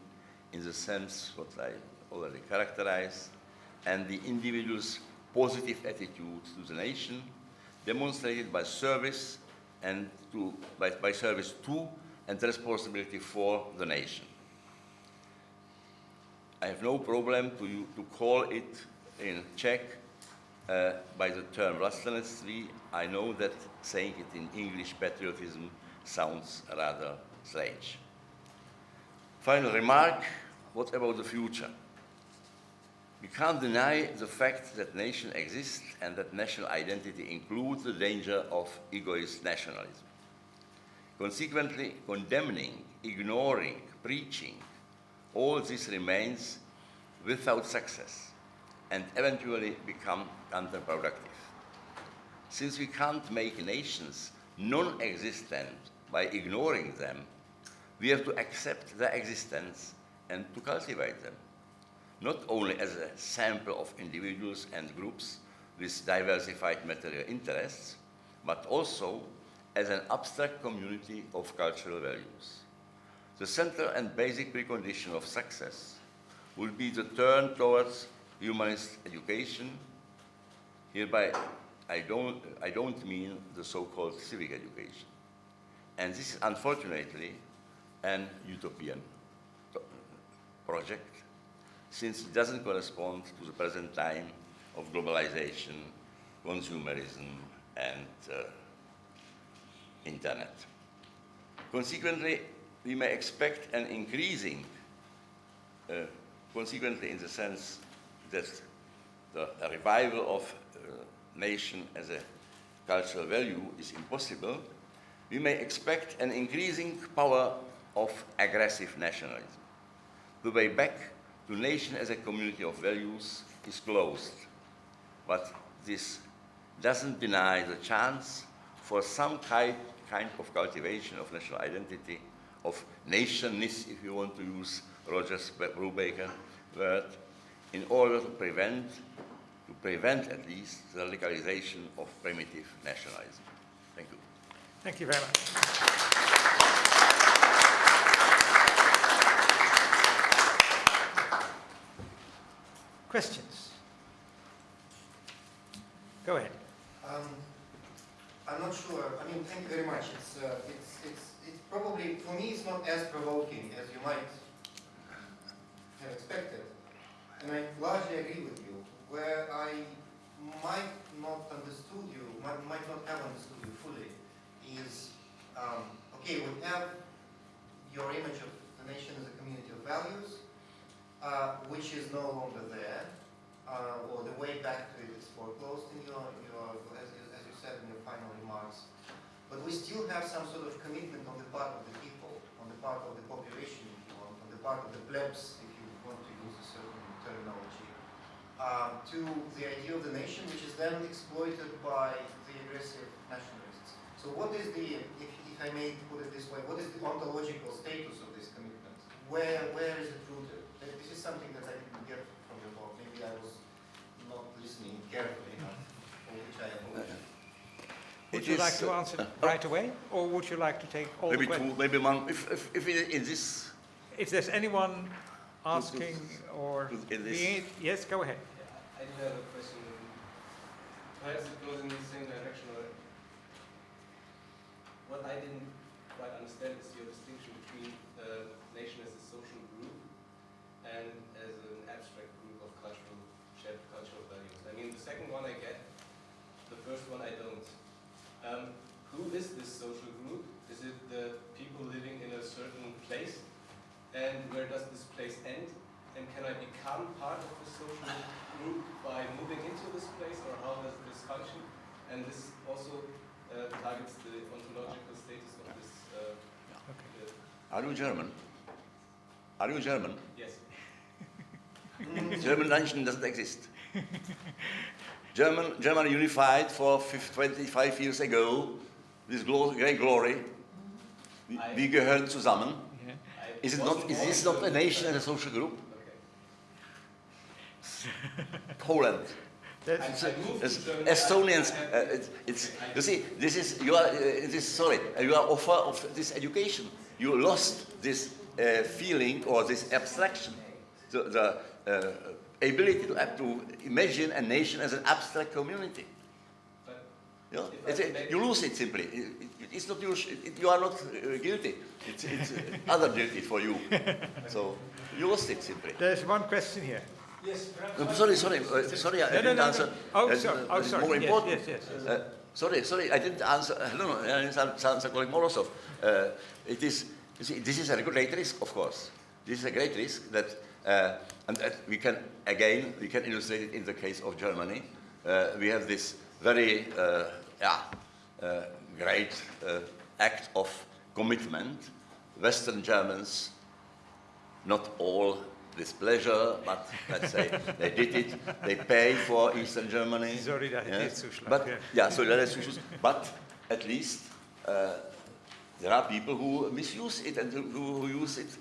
in the sense what I already characterized and the individual's positive attitude to the nation demonstrated by service and by service to and responsibility for the nation. I have no problem to call it in Czech by the term vlastenectví. I know that saying it in English, patriotism, sounds rather strange. Final remark, what about the future? We can't deny the fact that nations exist and that national identity includes the danger of egoist nationalism. Consequently, condemning, ignoring, preaching, all this remains without success and eventually become counterproductive. Since we can't make nations non-existent by ignoring them, we have to accept their existence and to cultivate them, not only as a sample of individuals and groups with diversified material interests, but also as an abstract community of cultural values. The central and basic precondition of success will be the turn towards humanist education. Hereby, I don't mean the so-called civic education. And this is unfortunately an utopian project, since it doesn't correspond to the present time of globalization, consumerism, and internet. Consequently, we may expect an increasing, consequently in the sense that the revival of nation as a cultural value is impossible, we may expect an increasing power of aggressive nationalism. The way back to nation as a community of values is closed, but this doesn't deny the chance for some kind of cultivation of national identity, of nationness, if you want to use Roger's Brubaker word, in order to prevent at least the radicalization of primitive nationalism. Thank you. Thank you very much. Questions? Go ahead. I'm not sure. I mean, thank you very much. It's probably, for me, it's not as provoking as you might have expected. And I largely agree with you. Where I might not have understood you fully is, okay, we have your image of the nation as a community of values, which is no longer there, or the way back to it is foreclosed in your as you said in your final remarks. But we still have some sort of commitment on the part of the people, on the part of the population, if you want, on the part of the plebs, if you want to use a certain terminology, to the idea of the nation, which is then exploited by the aggressive nationalists. So what is the, if I may put it this way, what is the ontological status of this commitment? Where is it rooted? This is something that I didn't get from your talk. Maybe I was not listening carefully enough, for which I apologize. Would you like to answer right away, or would you like to take all the questions? Maybe one. If in this if there's anyone asking or in this- being, yes, go ahead. I do have a question. Perhaps it goes in the same direction. What I didn't quite understand is your distinction between nation as a social group and as an abstract group of shared cultural values. I mean, the second one I get, the first one I don't. Who is this social group? Is it the people living in a certain place? And where does this place end? And can I become part of the social group by moving into this place, or how does this function? And this also targets the ontological status of this. Are you German? Are you German? Yes. German nation doesn't exist. Germany unified for 25 years ago, this great glory. Wir gehören zusammen. Is this not a nation and a social group? Poland. Estonians. You see, you are offer of this education. You lost this feeling or this abstraction, the ability to imagine a nation as an abstract community. You lose it simply. It's not you are not guilty. It's other guilty for you. So you lost it simply. There's one question here. Yes, Sorry, I didn't answer. Sorry. More important. Yes. Sorry, I didn't answer. No, I didn't answer colleague Morozov. It is. You see, this is a great risk, of course. This is a great risk that, and that we can illustrate it in the case of Germany. We have this very great act of commitment. Western Germans, not all with pleasure, but let's say they did it. They pay for Eastern Germany. But at least there are people who misuse it and who use it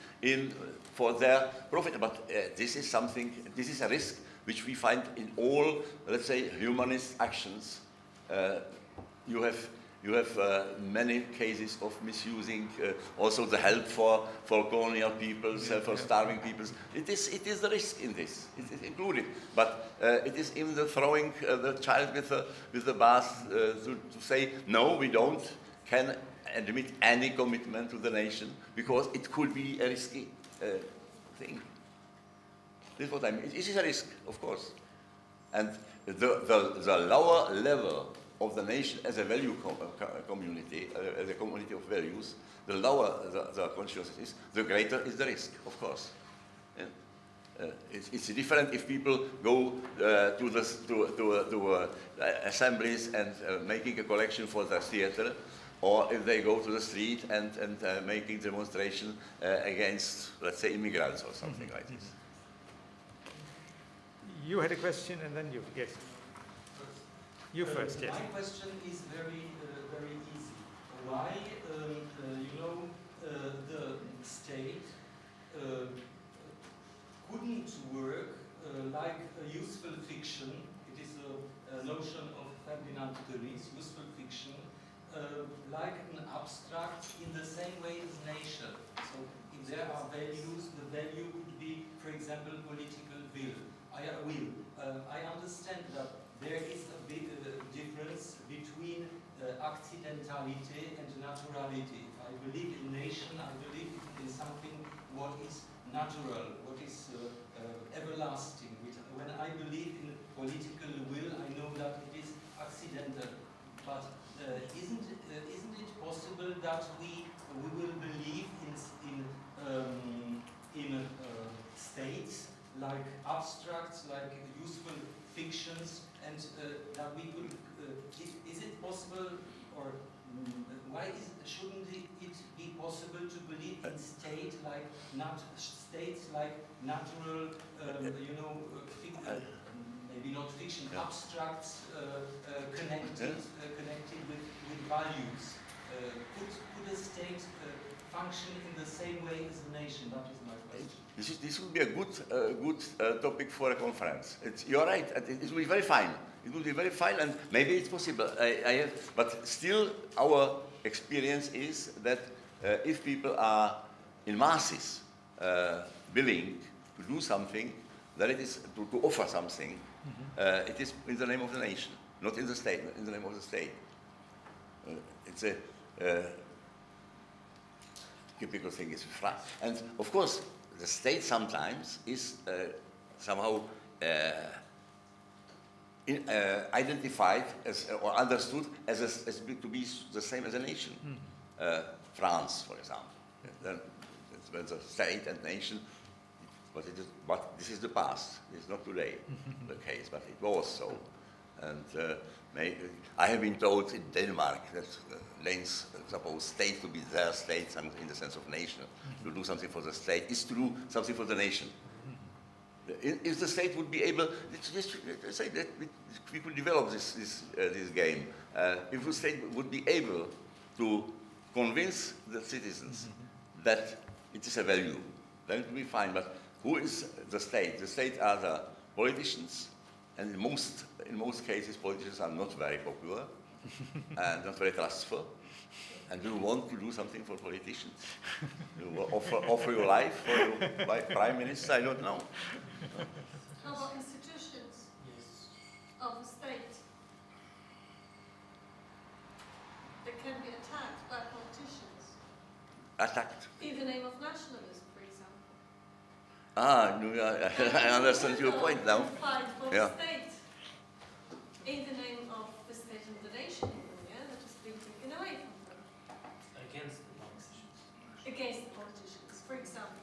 for their profit. But this is a risk which we find in all, let's say, humanist actions. You have many cases of misusing also the help for colonial peoples, for starving peoples. It is the risk in this. It is included, but it is even the throwing the child with the bath to say no, we can admit any commitment to the nation because it could be a risky thing. This is what I mean. It is a risk, of course, and the lower level of the nation as a value community, as a community of values, the lower the consciousness is, the greater is the risk, of course. It's different if people go to assemblies and making a collection for the theater, or if they go to the street and making demonstration against, let's say, immigrants or something like this. You had a question, and then you. Yes. You first, yes. My question is very easy. Why, the state couldn't work like a useful fiction? It is a notion of Ferdinand Tönnies, useful fiction, like an abstract in the same way as nature. So if there are values, the value could be, for example, political will. I understand that there is a big difference between accidentality and naturality. If I believe in nation, I believe in something what is natural, what is everlasting. When I believe in political will, I know that it is accidental. But isn't it possible that we will believe in states like abstracts, like useful fictions, and that we could, is it possible, or why shouldn't it be possible to believe in states like natural, maybe not fiction, abstracts connected with values? Could a state function in the same way as a nation? That is my question. This would be a good topic for a conference. You're right. It will be very fine. It will be very fine, and maybe it's possible. But still, our experience is that if people are in masses, willing to do something, then it is to offer something. It is in the name of the nation, not in the state, in the name of the state. It's a typical thing is and of course the state sometimes is somehow identified as or understood as to be the same as a nation. France, for example, then it's a state and nation, but this is the past. It's not today the case, but it was so. And I have been told in Denmark that Danes suppose state to be their state, and in the sense of nation, to do something for the state is to do something for the nation. If the state would be able, let's say that we could develop this game. If the state would be able to convince the citizens that it is a value, then it will be fine. But who is the state? The state are the politicians, and in most cases, politicians are not very popular and not very trustful. And you want to do something for politicians? You will offer your life for your prime minister? I don't know. How about institutions of the state that can be attacked by politicians? Attacked? In the name of nationalism, for example. I understand your point now. Fight for the state in the name of the state and the nation, that is being taken away from them. Against the politicians. Against the politicians, for example.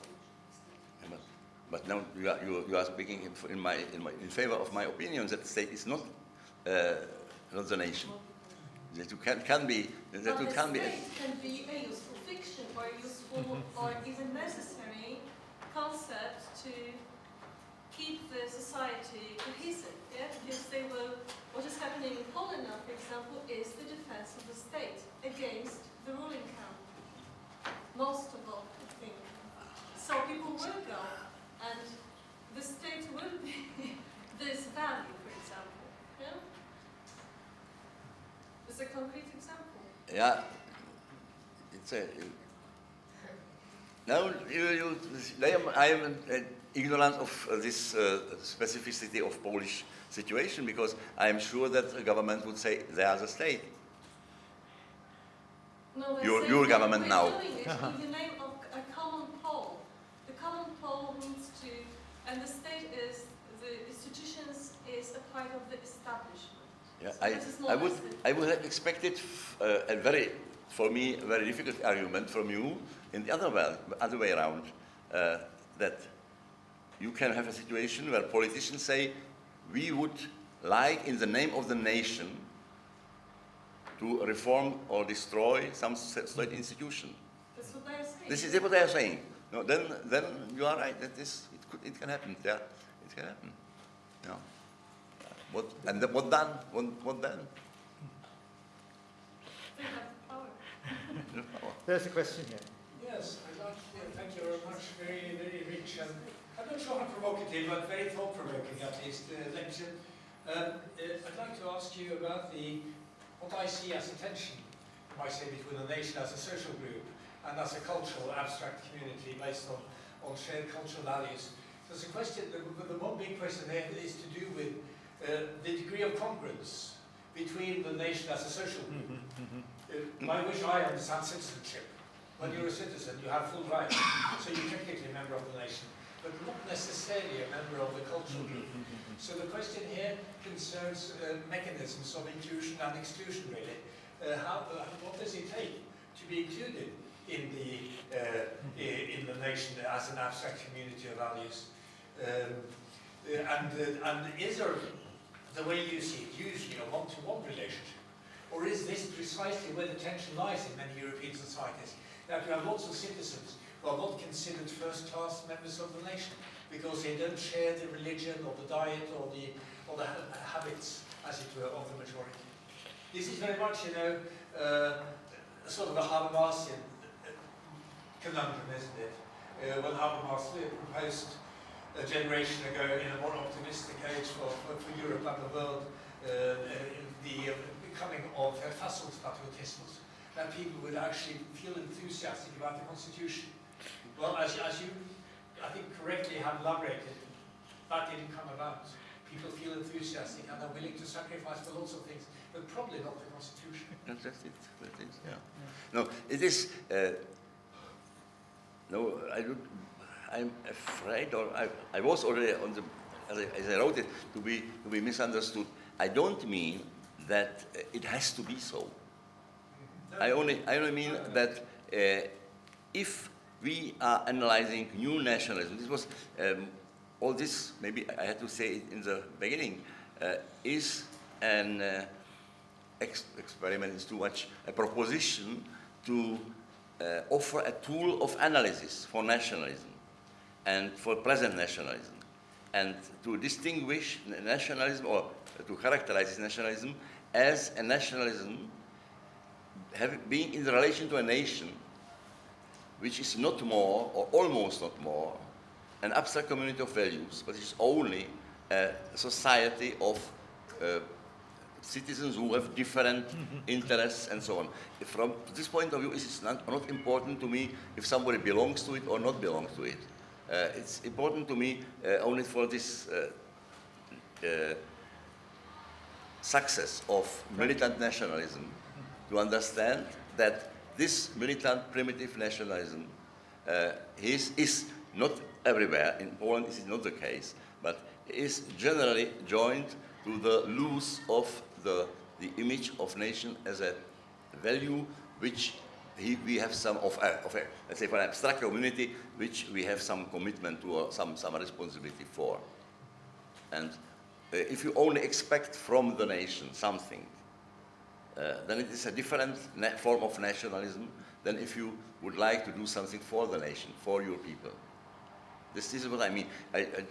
But now you are speaking in favor of my opinion that the state is not the nation. That you can be. That you can be. The state can be a useful fiction or a useful or even necessary concept to keep the society cohesive. Because what is happening in Poland now, for example, is the defense of the state against the ruling camp. Most of all, I think. So people will go. And the state will be this value, for example. Yeah? It's a concrete example. Yeah. It's a. Now I am ignorant of this specificity of Polish situation, because I am sure that the government would say they are the state. No, your government now. Doing it in the name of a common pole. The common pole needs to, and the state is, the institutions is a part of the establishment. Yeah, So I would have expected for me, a very difficult argument from you in the other way around, that you can have a situation where politicians say, we would like, in the name of the nation, to reform or destroy some state institution. That's what they are saying. This is what they are saying. No, then you are right. It can happen. Yeah, it can happen. Yeah. What then? What then? They have power. There's a question here. Yes, thank you very much. Very, very rich and I'm not sure how provocative, but very thought-provoking at least lecture. I'd like to ask you about what I see as a tension, you might say, between the nation as a social group and as a cultural abstract community based on shared cultural values. There's a question, the one big question there is to do with the degree of congruence between the nation as a social group. By which I understand citizenship. When you're a citizen, you have full rights, so you're technically a member of the nation, but not necessarily a member of the cultural group. So the question here concerns mechanisms of inclusion and exclusion, really. What does it take to be included in the nation as an abstract community of values? And is there, the way you see it, usually a one-to-one relationship? Or is this precisely where the tension lies in many European societies? That you have lots of citizens who are not considered first-class members of the nation because they don't share the religion or the diet or the habits, as it were, of the majority. This is very much, sort of a Habermasian conundrum, isn't it? When Habermas proposed a generation ago in a more optimistic age for Europe and the world, the becoming of Verfassungspatriotismus, that people would actually feel enthusiastic about the constitution. Well, as you I think, correctly have elaborated, that didn't come about. People feel enthusiastic and are willing to sacrifice for lots of things, but probably not the Constitution. That's it. That is, yeah. No, it is. No, I'm afraid, or I was already on the, as I wrote it, to be misunderstood. I don't mean that it has to be so. I only mean that if we are analyzing new nationalism, this was all this. Maybe I had to say it in the beginning. Is an experiment is too much a proposition to offer a tool of analysis for nationalism and for present nationalism, and to distinguish nationalism or to characterize nationalism as a nationalism being in relation to a nation which is not more, or almost not more, an abstract community of values, but is only a society of citizens who have different interests and so on. From this point of view, it's not important to me if somebody belongs to it or not belongs to it. It's important to me only for this success of militant nationalism to understand that this militant primitive nationalism is not everywhere. In Poland, this is not the case, but is generally joined to the loss of the image of nation as a value which we have some of let's say, for an abstract community, which we have some commitment to or some responsibility for. And if you only expect from the nation something, then it is a different form of nationalism than if you would like to do something for the nation, for your people. This is what I mean.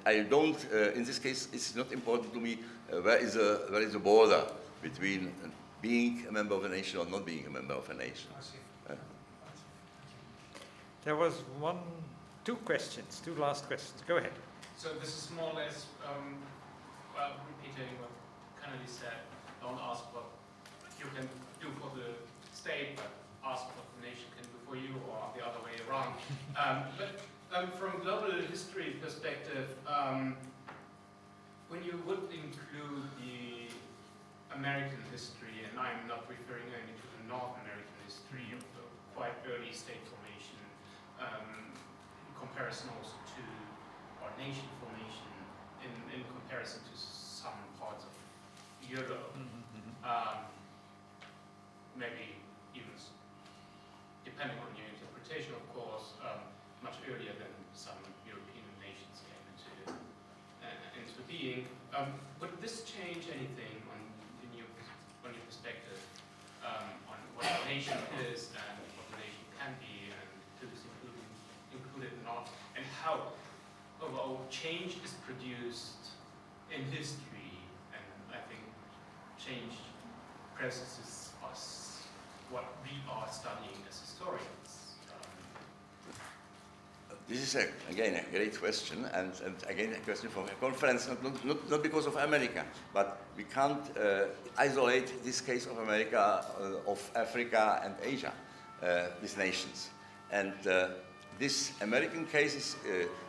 I don't, in this case, it's not important to me where is the border between being a member of a nation or not being a member of a nation. There was two last questions. Go ahead. So this is more or less, well, repeating what Kennedy said. Don't ask what you can do for the state, but ask what the nation can do for you, or the other way around. But from a global history perspective, when you would include the American history, and I'm not referring only to the North American history of the quite early state formation, in comparison also to our nation formation, in comparison to some parts of Europe, maybe even, depending on your interpretation, of course, much earlier than some European nations came into being. Would this change anything in your perspective on what a nation is and what a nation can be, and who is included or not, and how overall change is produced in history, and I think change processes us what we are studying as historians. This is, again, a great question, and again, a question for a conference, not because of America, but we can't isolate this case of America, of Africa and Asia, these nations. And this American case is,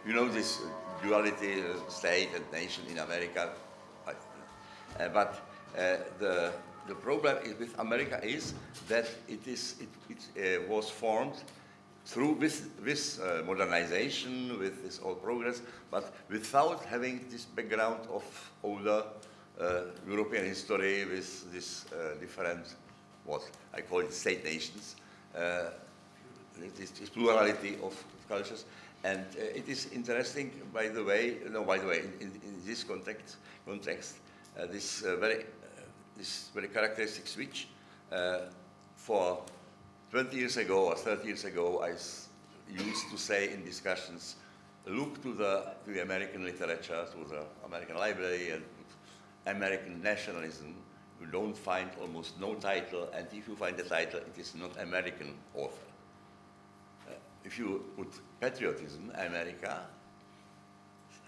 you know, this duality, state and nation in America. But the problem with America is that it was formed through this modernization, with this old progress, but without having this background of older European history with this different, what I call it, state nations, this plurality of cultures. And it is interesting, by the way, in this context, this very characteristic switch for 20 years ago or 30 years ago, I used to say in discussions, look to the American literature, to the American library, and American nationalism. You don't find almost no title, and if you find a title, it is not American author. If you put patriotism, America,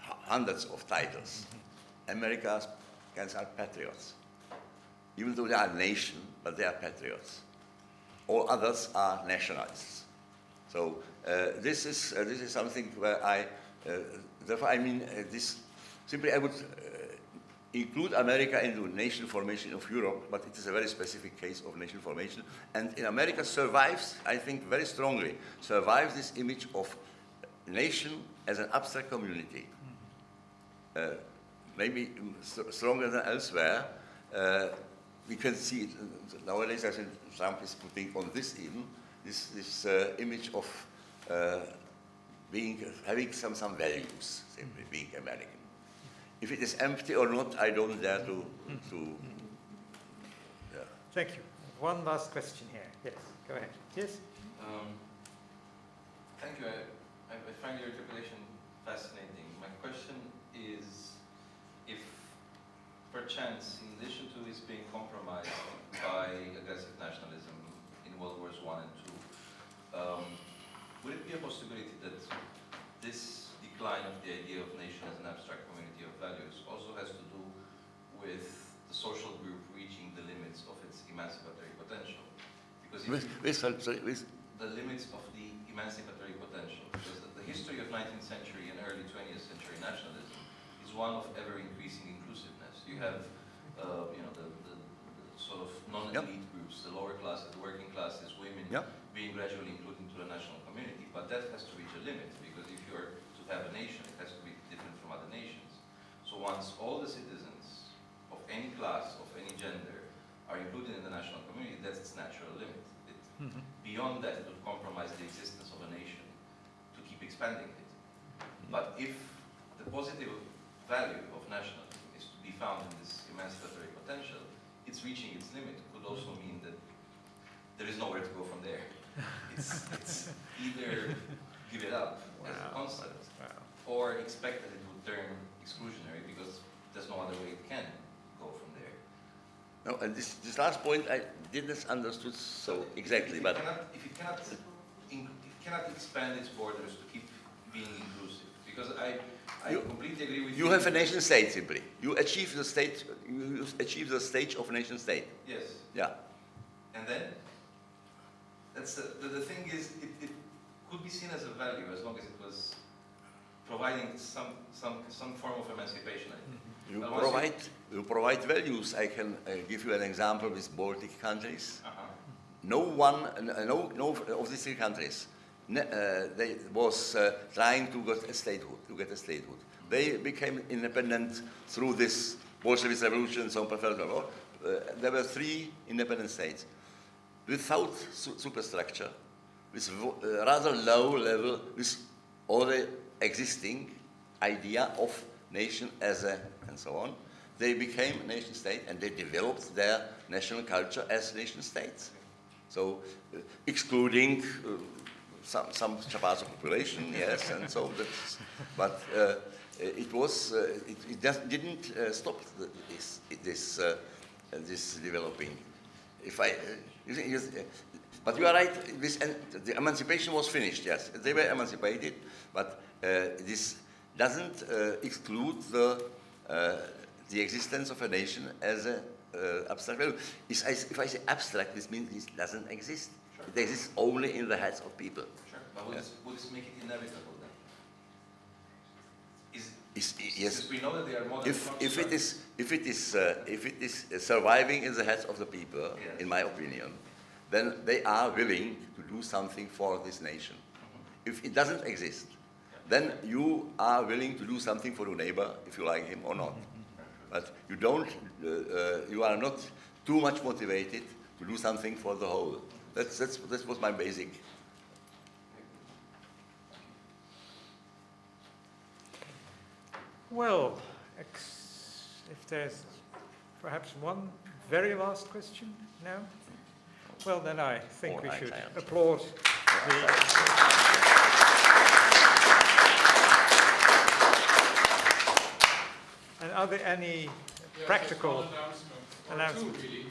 hundreds of titles. Americans are patriots. Even though they are a nation, but they are patriots. All others are nationalists. So this is something where I Therefore, I mean, this simply I would include America into nation formation of Europe, but it is a very specific case of nation formation. And in America survives, I think, very strongly, survives this image of nation as an abstract community. Maybe stronger than elsewhere. We can see it nowadays, I think Trump is putting on this even, this image of having some values, simply being American. If it is empty or not, I don't dare to yeah. Thank you. One last question here. Yes, go ahead. Yes? Thank you. I find your articulation fascinating. My question is, if perchance, in addition to his being compromised by aggressive nationalism in World Wars I and II, would it be a possibility that this decline of the idea of nation as an abstract community of values also has to do with the social group reaching the limits of its emancipatory potential? Because if the limits of the emancipatory potential, because the history of 19th century and early 20th century nationalism is one of ever-increasing inclusiveness. You have, the sort of non-elite groups, the lower classes, the working classes, women, being gradually included into the national community. But that has to reach a limit, because if you are to have a nation, it has to be different from other nations. So once all the citizens of any class, of any gender, are included in the national community, that's its natural limit. Beyond that, it would compromise the existence of a nation to keep expanding it. But if the positive value of nationalism is to be found in this emancipatory potential, it's reaching its limit could also mean that there is nowhere to go from there. It's either give it up as a concept, or expect that it would turn exclusionary because there's no other way it can go from there. No, and this last point I didn't understood so exactly, but if it cannot expand its borders to keep being inclusive, because I completely agree with you. You have a nation state simply. You achieve the state. You achieve the stage of nation state. Yes. Yeah. And then that's the thing is it could be seen as a value as long as it was providing some form of emancipation. I think. You provide values. I can give you an example with Baltic countries. No of these three countries they was trying to get a statehood. They became independent through this Bolshevik revolution, so on. There were three independent states without superstructure, with rather low level, with already existing idea of nation as a, and so on. They became a nation state and they developed their national culture as nation states. So excluding some parts of the population, yes, and so that's, but it was it just didn't stop this developing. But you are right. The emancipation was finished. Yes, they were emancipated, but this doesn't exclude the existence of a nation as an abstract value. If I say abstract, this means it doesn't exist. Sure. It exists only in the heads of people. Sure. But would this make it inevitable then? Yes. We know that they are modern if it is surviving in the heads of the people, yes, in my opinion, then they are willing to do something for this nation. If it doesn't exist, then you are willing to do something for your neighbor, if you like him or not. But you don't. You are not too much motivated to do something for the whole. That was my basic. Well, if there's perhaps one very last question now, well then I think we should applaud the. And are there any practical announcements? Two, really.